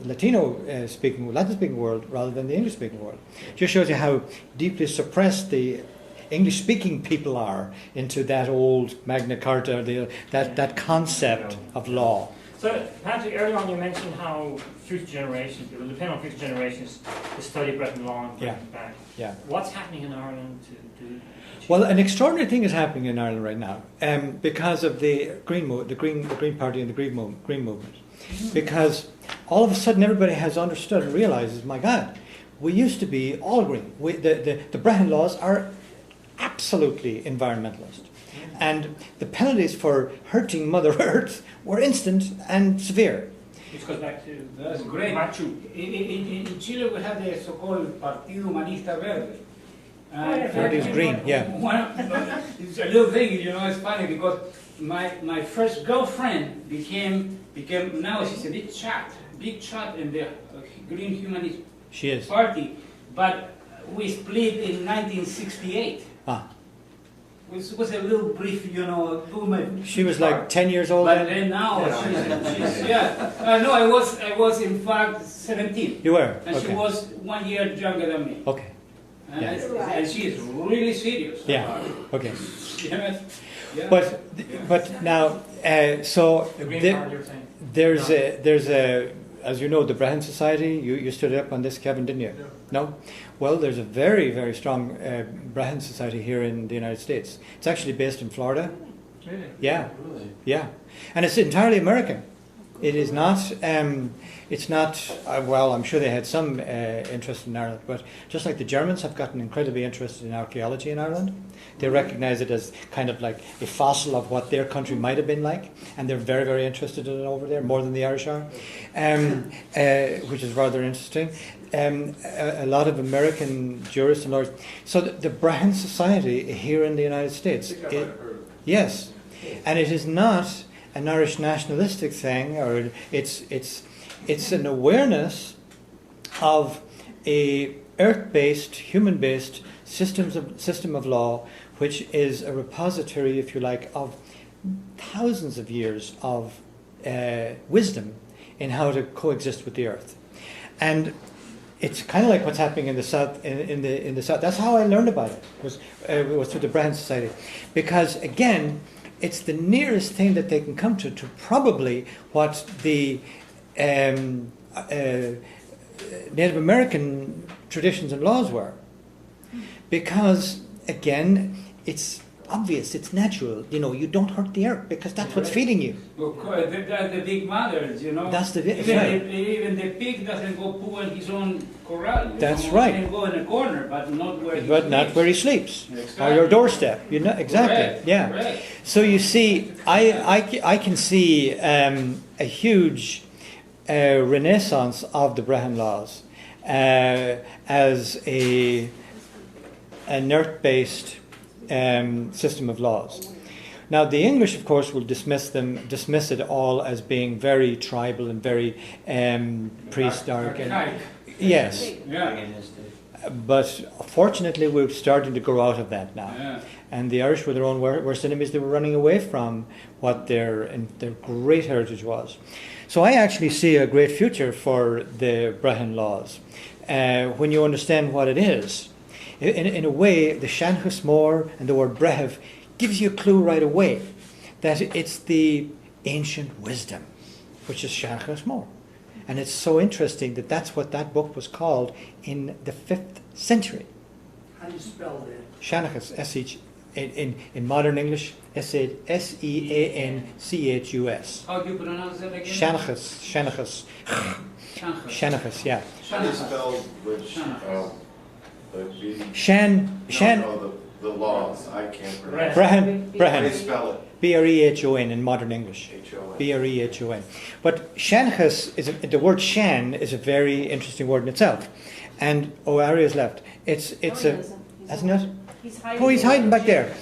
[SPEAKER 1] Latin-speaking world rather than the English-speaking world. Just shows you how deeply suppressed the English-speaking people are into that old Magna Carta, that concept of law.
[SPEAKER 5] So, Patrick, earlier on you mentioned how future generations, it will depend on future generations to study Brehon law and bring it back.
[SPEAKER 1] Yeah.
[SPEAKER 5] What's happening in Ireland to do?
[SPEAKER 1] Well, an extraordinary thing is happening in Ireland right now because of the Green Party and the Green Movement. Because all of a sudden everybody has understood and realizes, my God, we used to be all green. The Brehon laws are absolutely environmentalist. And the penalties for hurting Mother Earth were instant and severe.
[SPEAKER 5] Which goes back to
[SPEAKER 9] That's great.
[SPEAKER 5] Machu.
[SPEAKER 9] In Chile we have the so-called Partido Humanista Verde.
[SPEAKER 1] Verde is green, yeah.
[SPEAKER 9] It's a little thing, it's funny because my first girlfriend became now she's a big shot in the Green Humanist
[SPEAKER 1] She is.
[SPEAKER 9] Party, but we split in 1968.
[SPEAKER 1] Ah.
[SPEAKER 9] It was a little brief, movement.
[SPEAKER 1] She was like 10 years old
[SPEAKER 9] But
[SPEAKER 1] then?
[SPEAKER 9] then now she's no, I was in fact 17.
[SPEAKER 1] You were?
[SPEAKER 9] And she
[SPEAKER 1] Okay.
[SPEAKER 9] was 1 year younger than me.
[SPEAKER 1] Okay.
[SPEAKER 9] And,
[SPEAKER 1] Yeah.
[SPEAKER 9] and she is really serious.
[SPEAKER 1] Yeah. Okay.
[SPEAKER 9] Yeah.
[SPEAKER 1] But now, so
[SPEAKER 5] The Green Party, you're saying?
[SPEAKER 1] there's a, as you know, the Brehon Society. You stood up on this, Kevin, didn't you? No. Well, there's a very, very strong Brehon Society here in the United States. It's actually based in Florida.
[SPEAKER 5] Really?
[SPEAKER 1] Yeah. Yeah. And it's entirely American. It is not. It's not. Well, I'm sure they had some interest in Ireland, but just like the Germans have gotten incredibly interested in archaeology in Ireland, they recognise it as kind of like a fossil of what their country might have been like, and they're very, very interested in it over there, more than the Irish are, which is rather interesting. A lot of American jurists and lawyers. So the Brehon Society here in the United States. Yes, and it is not an Irish nationalistic thing, or it's an awareness of a earth-based, human-based system of law, which is a repository, if you like, of thousands of years of wisdom in how to coexist with the earth. And it's kind of like what's happening in the south. In the south, that's how I learned about it. Was through the Brehon Society, because again, it's the nearest thing that they can come to probably what the Native American traditions and laws were, because again, it's obvious, it's natural. You know, you don't hurt the earth because that's what's feeding you.
[SPEAKER 9] Of course, that's the big mothers, you know.
[SPEAKER 1] That's the
[SPEAKER 9] even the pig doesn't go poo in his own corral.
[SPEAKER 1] That's right.
[SPEAKER 9] He can go in a corner, but not where he
[SPEAKER 1] But
[SPEAKER 9] sleeps.
[SPEAKER 1] not where he sleeps,
[SPEAKER 9] Exactly.
[SPEAKER 1] or your doorstep. You know exactly.
[SPEAKER 9] Correct,
[SPEAKER 1] Yeah.
[SPEAKER 9] correct.
[SPEAKER 1] So you see, I can see a huge renaissance of the Brehon laws as an earth-based system of laws. Now, the English, of course, will dismiss it all as being very tribal and very prehistoric.
[SPEAKER 9] Archaic.
[SPEAKER 1] Yes,
[SPEAKER 9] Yeah.
[SPEAKER 1] but fortunately, we're starting to grow out of that now.
[SPEAKER 9] Yeah.
[SPEAKER 1] And the Irish were their own worst enemies. They were running away from what their great heritage was. So I actually see a great future for the Brehon laws when you understand what it is. In a way, the Seanchas Mór and the word Brehev gives you a clue right away that it's the ancient wisdom, which is Seanchas Mór. And it's so interesting that that's what that book was called in the 5th century.
[SPEAKER 2] How do you spell that?
[SPEAKER 1] Seanchas, in modern English, Seanchus.
[SPEAKER 9] How do you pronounce that again?
[SPEAKER 1] Seanchus, yeah.
[SPEAKER 12] How do you spell which, the laws? I can't pronounce.
[SPEAKER 1] Brehon.
[SPEAKER 12] How do you spell it?
[SPEAKER 1] Brehon in modern English.
[SPEAKER 12] H-O-N.
[SPEAKER 1] Brehon. But Seanchus the word Shan is a very interesting word in itself. And Aria's left. Hasn't it? He's hiding back there.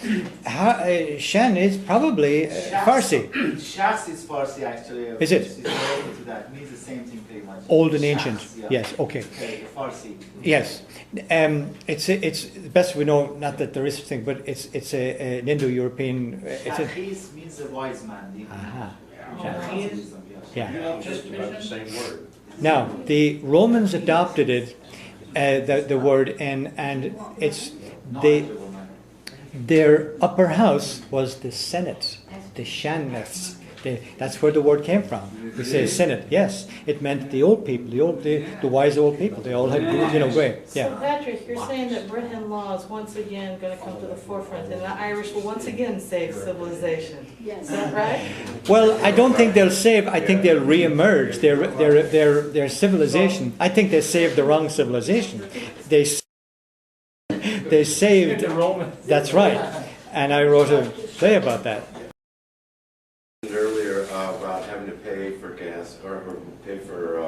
[SPEAKER 1] Shan is probably Farsi.
[SPEAKER 13] Shas is Farsi actually.
[SPEAKER 1] Is it?
[SPEAKER 13] It's related to that. It means the same thing pretty much.
[SPEAKER 1] Old and
[SPEAKER 13] Shas,
[SPEAKER 1] ancient.
[SPEAKER 13] yeah.
[SPEAKER 1] Yes. Okay.
[SPEAKER 13] Okay, Farsi.
[SPEAKER 1] Yes. It's best we know. Not that there is such thing, but it's an Indo-European.
[SPEAKER 13] Shahis means a wise man.
[SPEAKER 1] Aha.
[SPEAKER 13] Shahis.
[SPEAKER 1] Yeah.
[SPEAKER 6] Just about the same word.
[SPEAKER 1] Now the Romans adopted it, the word, and it's their upper house was the Senate, the Shannas. That's where the word came from. We say Senate. Yes, it meant the old people, the wise old people. They all had, great.
[SPEAKER 8] So
[SPEAKER 1] Yeah.
[SPEAKER 8] Patrick, you're saying that Brehon law is once again going to come to the forefront, and the Irish will once again save civilization.
[SPEAKER 4] Yes.
[SPEAKER 8] Is that right?
[SPEAKER 1] Well, I don't think they'll save. I think they'll re-emerge. Their civilization. I think they saved the wrong civilization. They saved
[SPEAKER 5] The Romans.
[SPEAKER 1] That's right. And I wrote a play about that.
[SPEAKER 12] Earlier about having to pay for gas or pay for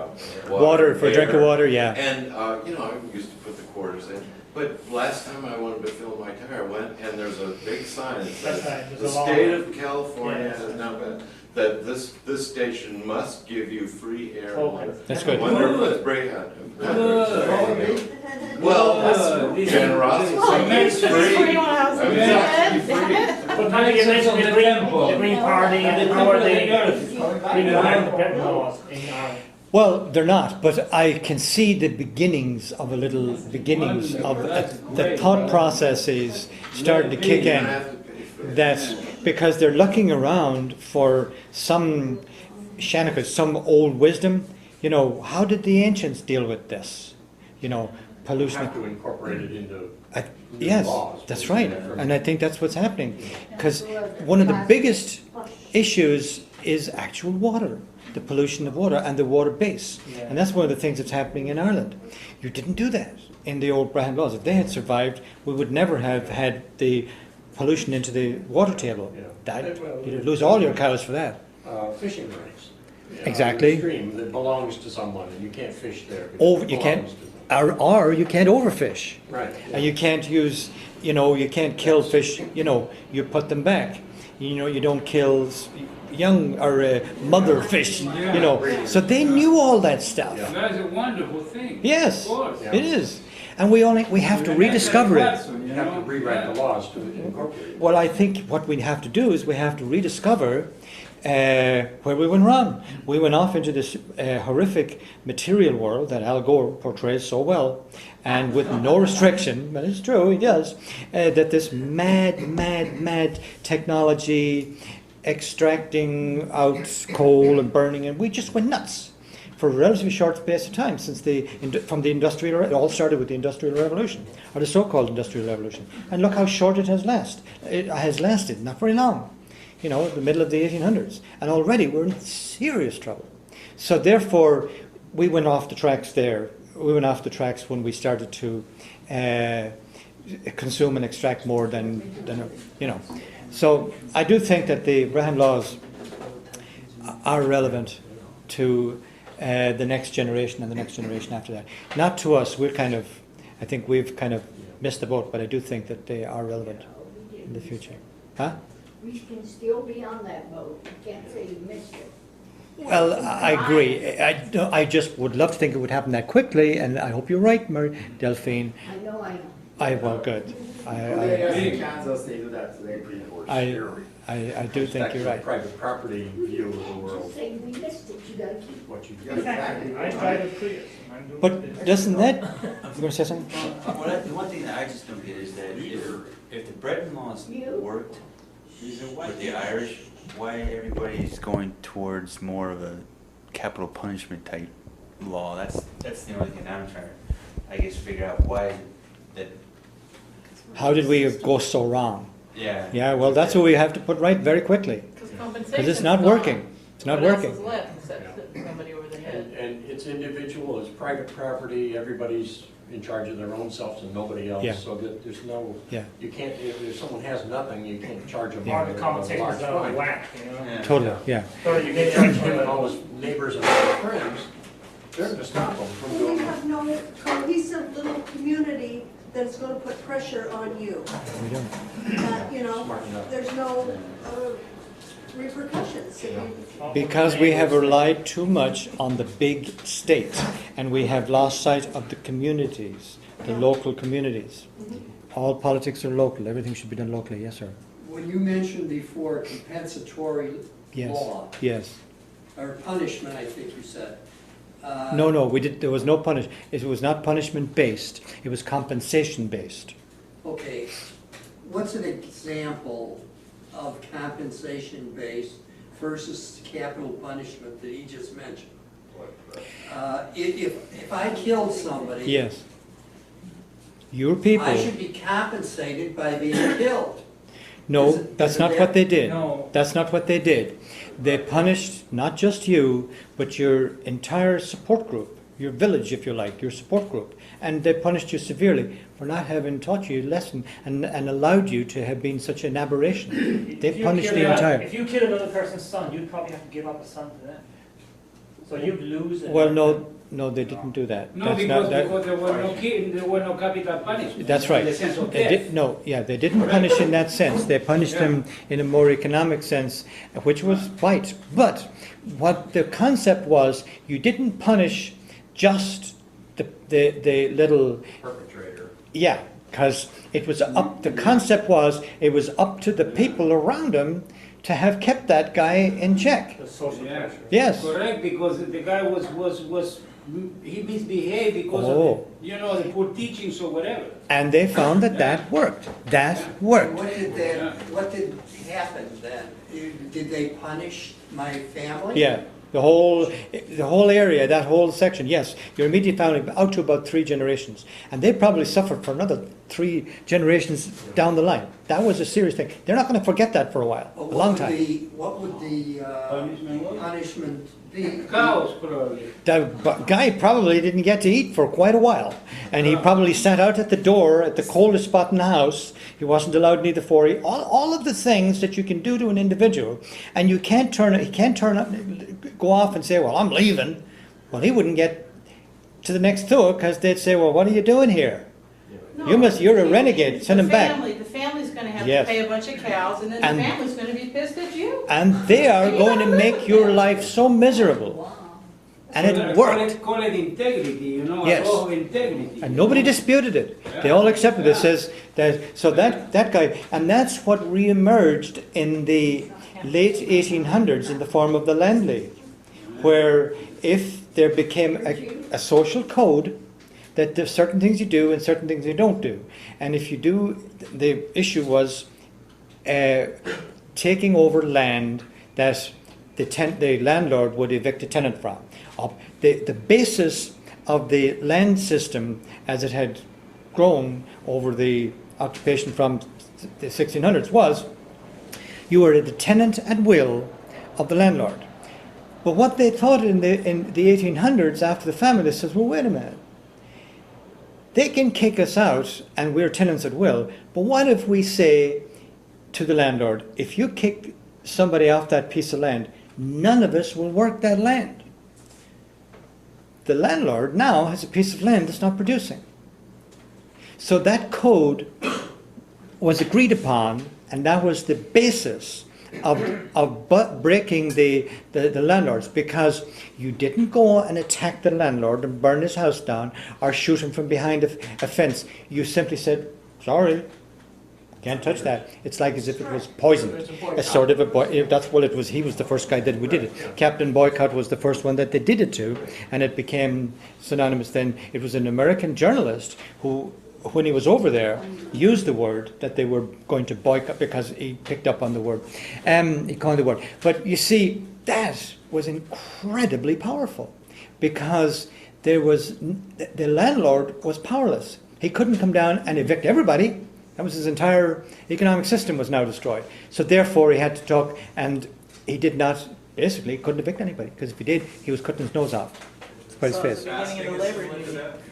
[SPEAKER 1] Water for a drink of water, yeah.
[SPEAKER 12] And I used to put the quarters in. But last time I wanted to fill my tire, I went and there's a big sign that says the state of California has now been that this station must give you free air and water.
[SPEAKER 1] That's good.
[SPEAKER 12] I wonder if it's Brehon. Well, that's generosity. It's free.
[SPEAKER 5] But now you mentioned the Green Party and how are they bringing back the Brehon laws in Ireland?
[SPEAKER 1] Well, they're not, but I can see the beginnings of the thought processes starting to kick in. That because they're looking around for some Seanchas, some old wisdom. How did the ancients deal with this? Pollution.
[SPEAKER 6] You have to incorporate it into
[SPEAKER 1] Yes,
[SPEAKER 6] laws.
[SPEAKER 1] that's right. And I think that's what's happening. Because one of the biggest issues is actual water, the pollution of water and the water base. And that's one of the things that's happening in Ireland. You didn't do that in the old Brehon laws. If they had survived, we would never have had the pollution into the water table. You'd lose all your cows for that.
[SPEAKER 6] Fishing rights.
[SPEAKER 1] Exactly.
[SPEAKER 6] A stream that belongs to someone and you can't fish there.
[SPEAKER 1] You can't, or you can't overfish.
[SPEAKER 6] Right.
[SPEAKER 1] And you can't use, you can't kill fish, you put them back. You don't kill young or mother fish, So they knew all that stuff.
[SPEAKER 9] That is a wonderful thing.
[SPEAKER 1] Yes,
[SPEAKER 9] Of course.
[SPEAKER 1] it is. And we have to rediscover it.
[SPEAKER 6] You have to rewrite the laws to incorporate it.
[SPEAKER 1] Well, I think what we have to do is we have to rediscover where we went wrong. We went off into this horrific material world that Al Gore portrays so well, and with no restriction, but it's true, he does, that this mad technology, extracting out coal and burning, and we just went nuts for a relatively short space of time from the industrial, it all started with the Industrial Revolution, or the so-called Industrial Revolution. And look how short it has lasted. It has lasted, not very long. You know, the middle of the 1800s. And already we're in serious trouble. So therefore, we went off the tracks there. We went off the tracks when we started to consume and extract more than, you know. So I do think that the Brehon laws are relevant to the next generation and the next generation after that. Not to us, I think we've kind of missed the boat, but I do think that they are relevant in the future. Huh?
[SPEAKER 4] We can still be on that boat. You can't say you missed it.
[SPEAKER 1] Well, I agree. I just would love to think it would happen that quickly, and I hope you're right, Delphine.
[SPEAKER 4] I know.
[SPEAKER 1] Well, good.
[SPEAKER 11] In Kansas, they do that today pretty much.
[SPEAKER 1] I do think you're right.
[SPEAKER 11] Private property view of the world.
[SPEAKER 4] Just say we missed it. You gotta keep
[SPEAKER 11] What you
[SPEAKER 5] Exactly. I tried a Prius.
[SPEAKER 1] But doesn't that... You going to say something?
[SPEAKER 3] The one thing that I just don't get is that if the Breton laws worked with the Irish, why everybody's going towards more of a capital punishment type law? That's the only thing I'm trying to, I guess, figure out why that.
[SPEAKER 1] How did we go so wrong?
[SPEAKER 3] Yeah.
[SPEAKER 1] Yeah, well, that's what we have to put right very quickly. Because it's not working. It's not working.
[SPEAKER 8] What else is left except hitting somebody over the head?
[SPEAKER 6] And it's individual, it's private property, everybody's in charge of their own selves and nobody else.
[SPEAKER 1] Yeah.
[SPEAKER 6] So that there's no,
[SPEAKER 1] Yeah.
[SPEAKER 6] you can't, if someone has nothing, you can't charge them.
[SPEAKER 1] Yeah.
[SPEAKER 5] Or the compensation is out of whack, you know?
[SPEAKER 3] Yeah.
[SPEAKER 1] Totally, yeah.
[SPEAKER 5] So you
[SPEAKER 6] They
[SPEAKER 5] get
[SPEAKER 6] charge
[SPEAKER 5] charged
[SPEAKER 6] him and
[SPEAKER 5] for
[SPEAKER 6] all his neighbors and all his friends, they're gonna stop them from
[SPEAKER 4] We
[SPEAKER 6] doing it.
[SPEAKER 4] have no cohesive little community that's gonna put pressure on you.
[SPEAKER 1] We don't.
[SPEAKER 4] You know,
[SPEAKER 6] Smart enough.
[SPEAKER 4] there's no repercussions.
[SPEAKER 1] Because we have relied too much on the big state, and we have lost sight of the communities, the local communities. All politics are local. Everything should be done locally. Yes, sir.
[SPEAKER 2] When you mentioned before compensatory
[SPEAKER 1] Yes.
[SPEAKER 2] law,
[SPEAKER 1] Yes.
[SPEAKER 2] or punishment, I think you said.
[SPEAKER 1] No, we did. There was no punish. It was not punishment based. It was compensation based.
[SPEAKER 2] Okay, what's an example of compensation based versus capital punishment that he just mentioned? If I killed somebody.
[SPEAKER 1] Yes. Your people.
[SPEAKER 2] I should be compensated by being killed.
[SPEAKER 1] No, that's
[SPEAKER 2] isn't
[SPEAKER 1] not
[SPEAKER 2] that-
[SPEAKER 1] what they did.
[SPEAKER 5] No.
[SPEAKER 1] That's not what they did. They punished not just you, but your entire support group, your village, if you like, your support group. And they punished you severely for not having taught you a lesson and allowed you to have been such an aberration. They punished the entire...
[SPEAKER 5] If you kill another person's son, you'd probably have to give up a son to them. So you'd lose.
[SPEAKER 1] Well, no, they didn't do that.
[SPEAKER 9] No,
[SPEAKER 1] That's
[SPEAKER 9] because,
[SPEAKER 1] not, that,
[SPEAKER 9] because there were no capital punishment.
[SPEAKER 1] That's right.
[SPEAKER 9] In the sense of
[SPEAKER 1] They
[SPEAKER 9] death.
[SPEAKER 1] they didn't punish in that sense. They punished them in a more economic sense, which was right. But what the concept was, you didn't punish just the little
[SPEAKER 6] Perpetrator.
[SPEAKER 1] yeah, because it was up. The concept was it was up to the people around him to have kept that guy in check.
[SPEAKER 5] The social
[SPEAKER 9] Yeah.
[SPEAKER 5] pressure.
[SPEAKER 1] Yes.
[SPEAKER 9] Correct, because the guy was he misbehaved because
[SPEAKER 1] Oh.
[SPEAKER 9] of the poor teachings or whatever.
[SPEAKER 1] And they found that worked. That worked.
[SPEAKER 2] What did happen then? Did they punish my family?
[SPEAKER 1] Yeah, the whole area, that whole section, yes. Your immediate family, out to about 3 generations. And they probably suffered for another 3 generations down the line. That was a serious thing. They're not going to forget that for a while, a long time.
[SPEAKER 2] What would the punishment be?
[SPEAKER 9] Cows, probably.
[SPEAKER 1] The guy probably didn't get to eat for quite a while. And he probably sat out at the door at the coldest spot in the house. He wasn't allowed neither for all of the things that you can do to an individual. And he can't go off and say, well, I'm leaving. Well, he wouldn't get to the next tour because they'd say, well, what are you doing here?
[SPEAKER 8] No,
[SPEAKER 1] You're a renegade, send him back.
[SPEAKER 8] The family's gonna have
[SPEAKER 1] Yes.
[SPEAKER 8] to pay a bunch of cows, and then
[SPEAKER 1] And-
[SPEAKER 8] the family's gonna be pissed at you.
[SPEAKER 1] And they are going to make your life so miserable. And it worked.
[SPEAKER 9] Call it integrity,
[SPEAKER 1] Yes.
[SPEAKER 9] a law of integrity.
[SPEAKER 1] And nobody disputed it. They all accepted it. Says that. So that guy, and that's what reemerged in the late 1800s in the form of the land league, where if there became a social code that there's certain things you do and certain things you don't do. And if you do, the issue was taking over land that the landlord would evict a tenant from. The basis of the land system as it had grown over the occupation from the 1600s was you were the tenant at will of the landlord. But what they thought in the 1800s after the famine, they said, well, wait a minute. They can kick us out and we're tenants at will, but what if we say to the landlord, if you kick somebody off that piece of land, none of us will work that land. The landlord now has a piece of land that's not producing. So that code was agreed upon, and that was the basis of breaking the landlords, because you didn't go and attack the landlord and burn his house down or shoot him from behind a fence. You simply said, sorry, can't touch that. It's like as if it was poisoned. It's sort of that's what it was. He was the first guy that we did it. Captain Boycott was the first one that they did it to, and it became synonymous then. It was an American journalist who, when he was over there, used the word that they were going to boycott because he picked up on the word. He coined the word. But you see, that was incredibly powerful because the landlord was powerless. He couldn't come down and evict everybody. That was his entire economic system was now destroyed. So therefore he had to talk, and he did not, basically couldn't evict anybody, because if he did, he was cutting his nose off by his face.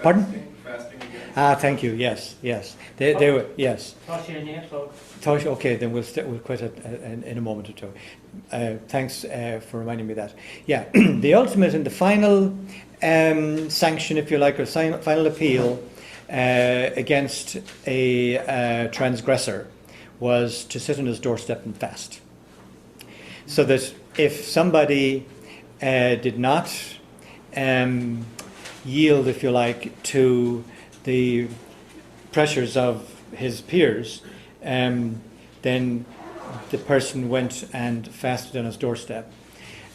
[SPEAKER 1] Pardon? Thank you. Yes, yes. They were, yes. Okay, then we'll quit it in a moment or two. Thanks for reminding me of that. Yeah, the ultimate and the final sanction, if you like, or final appeal against a transgressor was to sit on his doorstep and fast. So that if somebody did not yield, if you like, to the pressures of his peers, then the person went and fasted on his doorstep.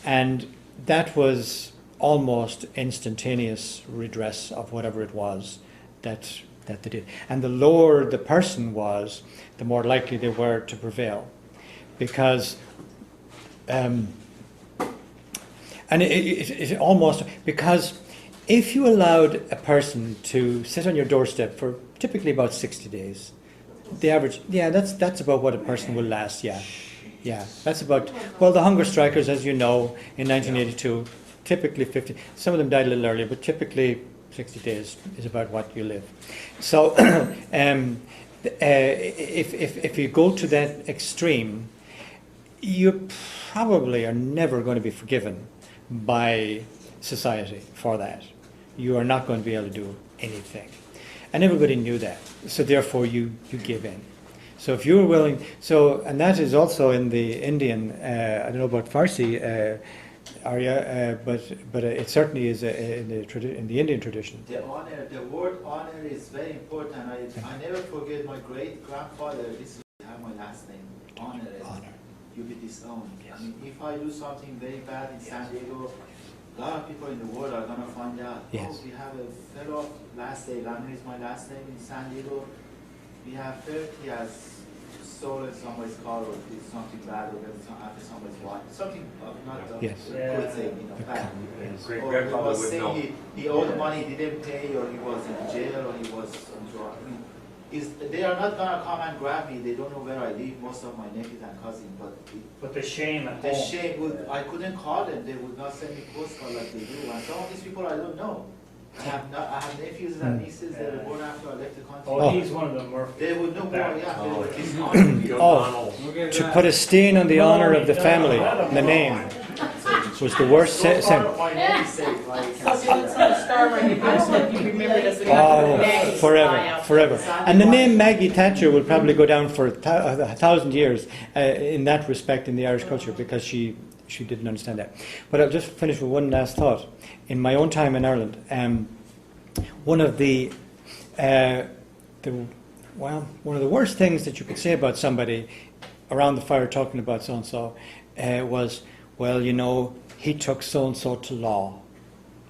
[SPEAKER 1] And that was almost instantaneous redress of whatever it was that they did. And the lower the person was, the more likely they were to prevail. Because, and it almost, because if you allowed a person to sit on your doorstep for typically about 60 days, the average, that's about what a person will last, yeah, that's about, well, the hunger strikers, as you know, in 1982, typically 50, some of them died a little earlier, but typically 60 days is about what you live. So if you go to that extreme, you probably are never going to be forgiven by society for that. You are not going to be able to do anything. And everybody knew that. So therefore you give in. So if you were willing, and that is also in the Indian, I don't know about Farsi, Arya, but it certainly is in the Indian tradition.
[SPEAKER 13] The word honor is very important. I never forget my great grandfather. This have my last name. Honor. You be disowned. Yes. I mean, if I do something very bad in San Diego, a lot of people in the world are gonna find out. Yes. Oh, we have a fellow last name. Flannery is my last name in San Diego. We have heard he has stolen somebody's car or did something bad or after somebody's wife. Something not a good thing, bad.
[SPEAKER 7] Great
[SPEAKER 13] or he was saying he owed money, didn't pay, or he was in jail, or he was on drugs. I mean, they are not gonna come and grab me. They don't know where I live. Most of my nephews and cousins, but
[SPEAKER 5] the shame at
[SPEAKER 13] the
[SPEAKER 5] home.
[SPEAKER 13] shame would. I couldn't call them. They would not send me postcard like they do. And some of these people I don't know. I have nephews and nieces that were born after I left the country.
[SPEAKER 5] Oh, he's one of them.
[SPEAKER 13] They would know more.
[SPEAKER 1] To put a stain on the honor of the family, the name, was the worst sin. Oh, forever. And the name Maggie Thatcher will probably go down for 1,000 years in that respect in the Irish culture, because she didn't understand that. But I'll just finish with one last thought. In my own time in Ireland, one of the worst things that you could say about somebody around the fire talking about so-and-so was, well, you know, he took so-and-so to law.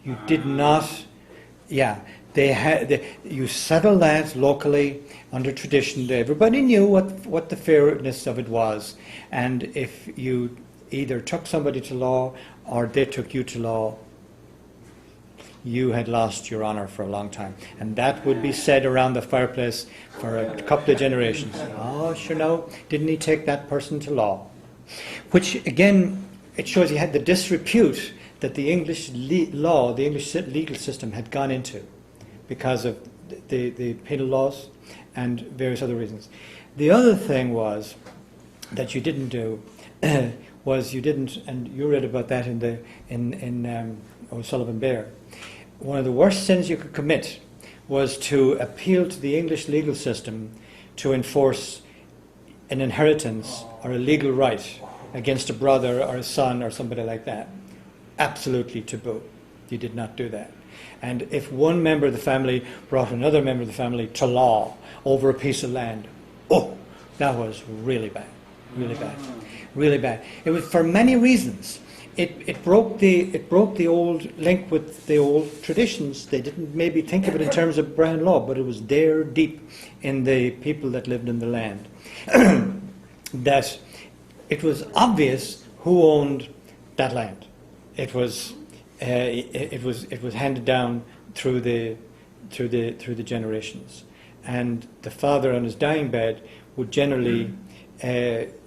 [SPEAKER 1] You did not, yeah. You settled that locally under tradition. Everybody knew what the fairness of it was. And if you either took somebody to law or they took you to law, you had lost your honour for a long time. And that would be said around the fireplace for a couple of generations. Oh, sure no, didn't he take that person to law? Which, again, it shows you had the disrepute that the English law, the English legal system had gone into because of the penal laws and various other reasons. The other thing was that you didn't do was you didn't, and you read about that in O'Sullivan Bear. One of the worst sins you could commit was to appeal to the English legal system to enforce an inheritance or a legal right against a brother or a son or somebody like that. Absolutely taboo. You did not do that. And if one member of the family brought another member of the family to law over a piece of land, oh, that was really bad. Really bad. Really bad. It was for many reasons. It broke the old link with the old traditions. They didn't maybe think of it in terms of Brehon law, but it was there deep in the people that lived in the land. That it was obvious who owned that land. It was handed down through the generations, and the father on his dying bed would generally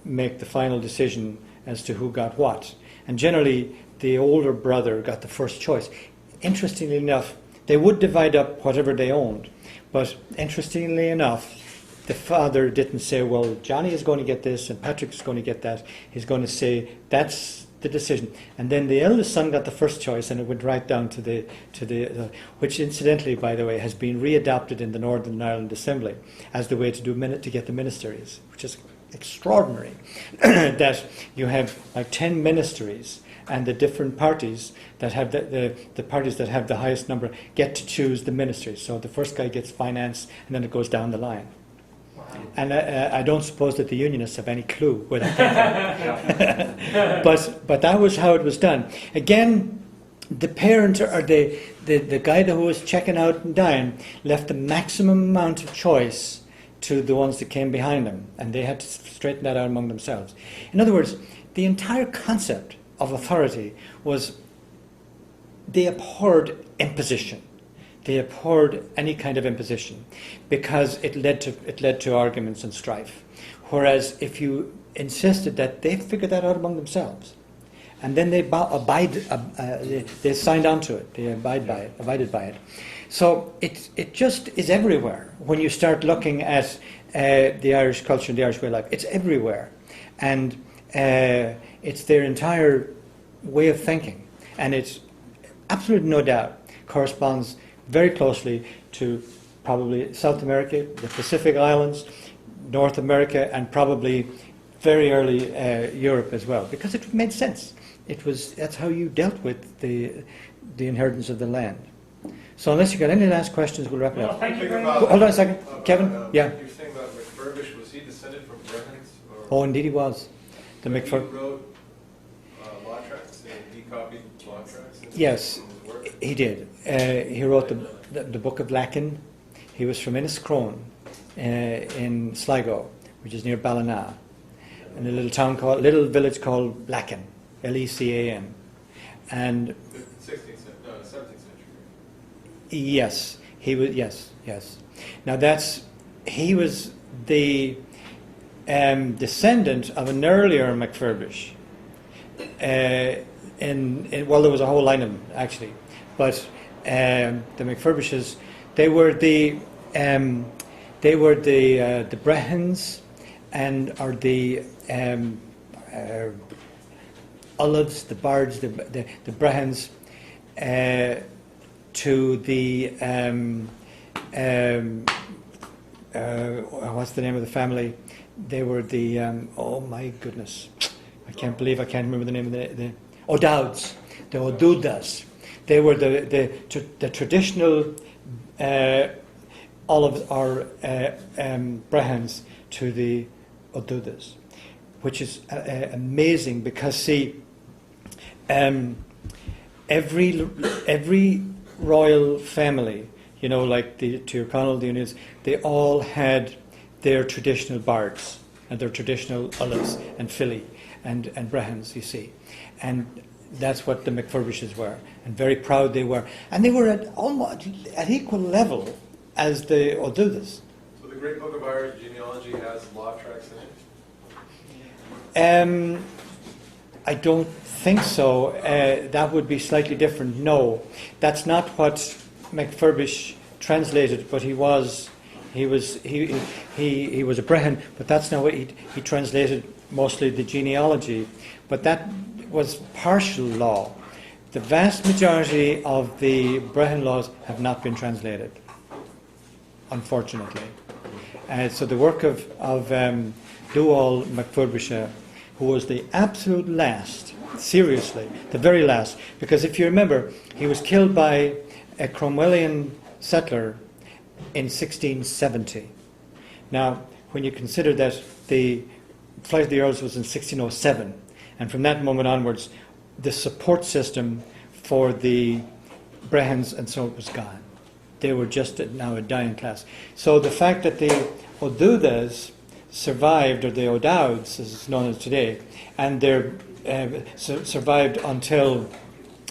[SPEAKER 1] make the final decision as to who got what. And generally, the older brother got the first choice. Interestingly enough, they would divide up whatever they owned, but interestingly enough, the father didn't say, well, Johnny is going to get this and Patrick is going to get that. He's going to say, that's the decision. And then the eldest son got the first choice, and it went right down to the which incidentally, by the way, has been readopted in the Northern Ireland Assembly as the way to get the ministries, which is extraordinary. That you have like 10 ministries, and the different parties that have the parties that have the highest number get to choose the ministries. So the first guy gets finance, and then it goes down the line. And I don't suppose that the Unionists have any clue where that came from. But that was how it was done. Again, the parent or the guy who was checking out and dying left the maximum amount of choice to the ones that came behind them, and they had to straighten that out among themselves. In other words, the entire concept of authority was they abhorred imposition. They abhorred any kind of imposition because it led to arguments and strife. Whereas if you insisted that they figured that out among themselves, and then they signed on to it, they abided by it. So it just is everywhere when you start looking at the Irish culture and the Irish way of life. It's everywhere, and it's their entire way of thinking, and it's absolutely no doubt corresponds very closely to probably South America, the Pacific Islands, North America, and probably very early Europe as well, because it made sense. That's how you dealt with the inheritance of the land. So unless you've got any last questions, we'll wrap it up.
[SPEAKER 5] Thank you very much.
[SPEAKER 1] Hold on a second. Kevin? Yeah.
[SPEAKER 10] You're saying about McFurbish, was he descended from Brehons?
[SPEAKER 1] Oh, indeed he was.
[SPEAKER 10] He wrote law tracts, and he copied law tracts?
[SPEAKER 1] Yes, he did. He wrote the Book of Lacan. He was from Inniscrone in Sligo, which is near Ballina, in a little village called Lacan, Lecan. And
[SPEAKER 10] 17th century.
[SPEAKER 1] Yes, he was. Yes. Now he was the descendant of an earlier McFurbish. Well, there was a whole line of them actually, but the McFurbishes, they were the Brehons or the Olives, the Bards, the Brehons, to the what's the name of the family? They were the oh my goodness, I can't remember the name of the O'Dowds, the O'Doudas. They were the traditional Olives or Brehons to the O'Doudas. which is amazing because, see, every royal family, you know, like the Tyrconnell, the O'Neills, they all had their traditional bards and their traditional Ullas and Philly and Brehons, you see. And that's what the McFurbishes were, and very proud they were. And they were at equal level as the O'Doudas.
[SPEAKER 10] So the Great Book of Irish Genealogy has law tracks in it?
[SPEAKER 1] I don't think so. That would be slightly different. No, that's not what McFurbish translated. But he was a Brehon. But that's not what he translated. Mostly the genealogy. But that was partial law. The vast majority of the Brehon laws have not been translated, unfortunately. So the work of Dúall McFurbisher, who was the absolute last, seriously, the very last, because if you remember, he was killed by a Cromwellian settler in 1670. Now, when you consider that the Flight of the Earls was in 1607, and from that moment onwards, the support system for the Brehons and so on was gone. They were just now a dying class. So the fact that the O'Doudas survived, or the O'Dowds, as it's known as today, and they survived until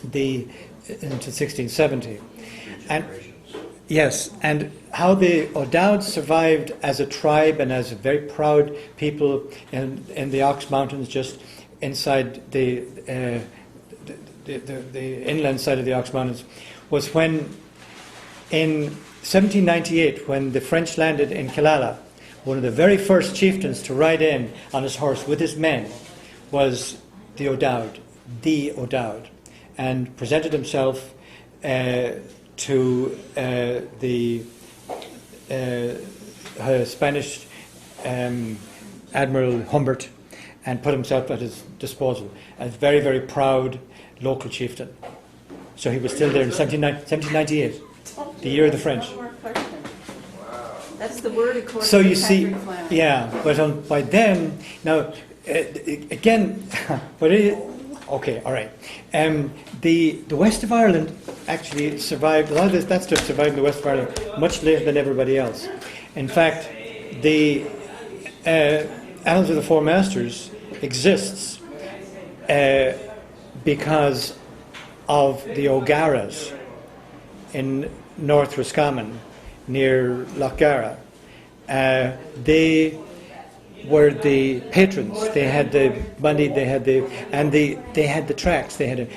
[SPEAKER 1] 1670. And yes, and how the O'Dowds survived as a tribe and as a very proud people in the Ox Mountains, just inside the inland side of the Ox Mountains, was when in 1798, when the French landed in Killala, one of the very first chieftains to ride in on his horse with his men was the O'Dowd, and presented himself to the Spanish Admiral Humbert, and put himself at his disposal. A very, very proud local chieftain. So he was still there in 1798, the year of the French.
[SPEAKER 4] That's the word according
[SPEAKER 1] So
[SPEAKER 4] to
[SPEAKER 1] you see,
[SPEAKER 4] Patrick Flannery.
[SPEAKER 1] yeah, but by then, now, again, but okay, all right. The West of Ireland actually survived, a lot of that stuff survived in the West of Ireland much later than everybody else. In fact, the Annals of the Four Masters exists because of the O'Garas in North Roscommon, near Lochgara. They were the patrons. They had the money. They had the tracts. They had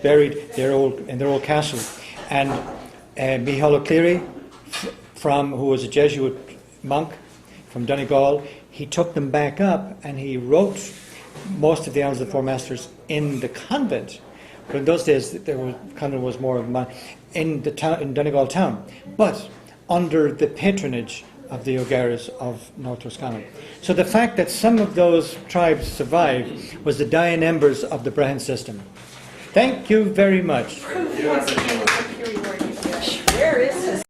[SPEAKER 1] buried in their old castle. And Micheál O'Clery, who was a Jesuit monk from Donegal, he took them back up and he wrote most of the Annals of the Four Masters in the convent. But in those days, the convent was more of in Donegal town, but under the patronage of the O'Garas of North Roscommon. So the fact that some of those tribes survived was the dying embers of the Brehon system. Thank you very much.
[SPEAKER 4] Proof once again of superiority. Where is this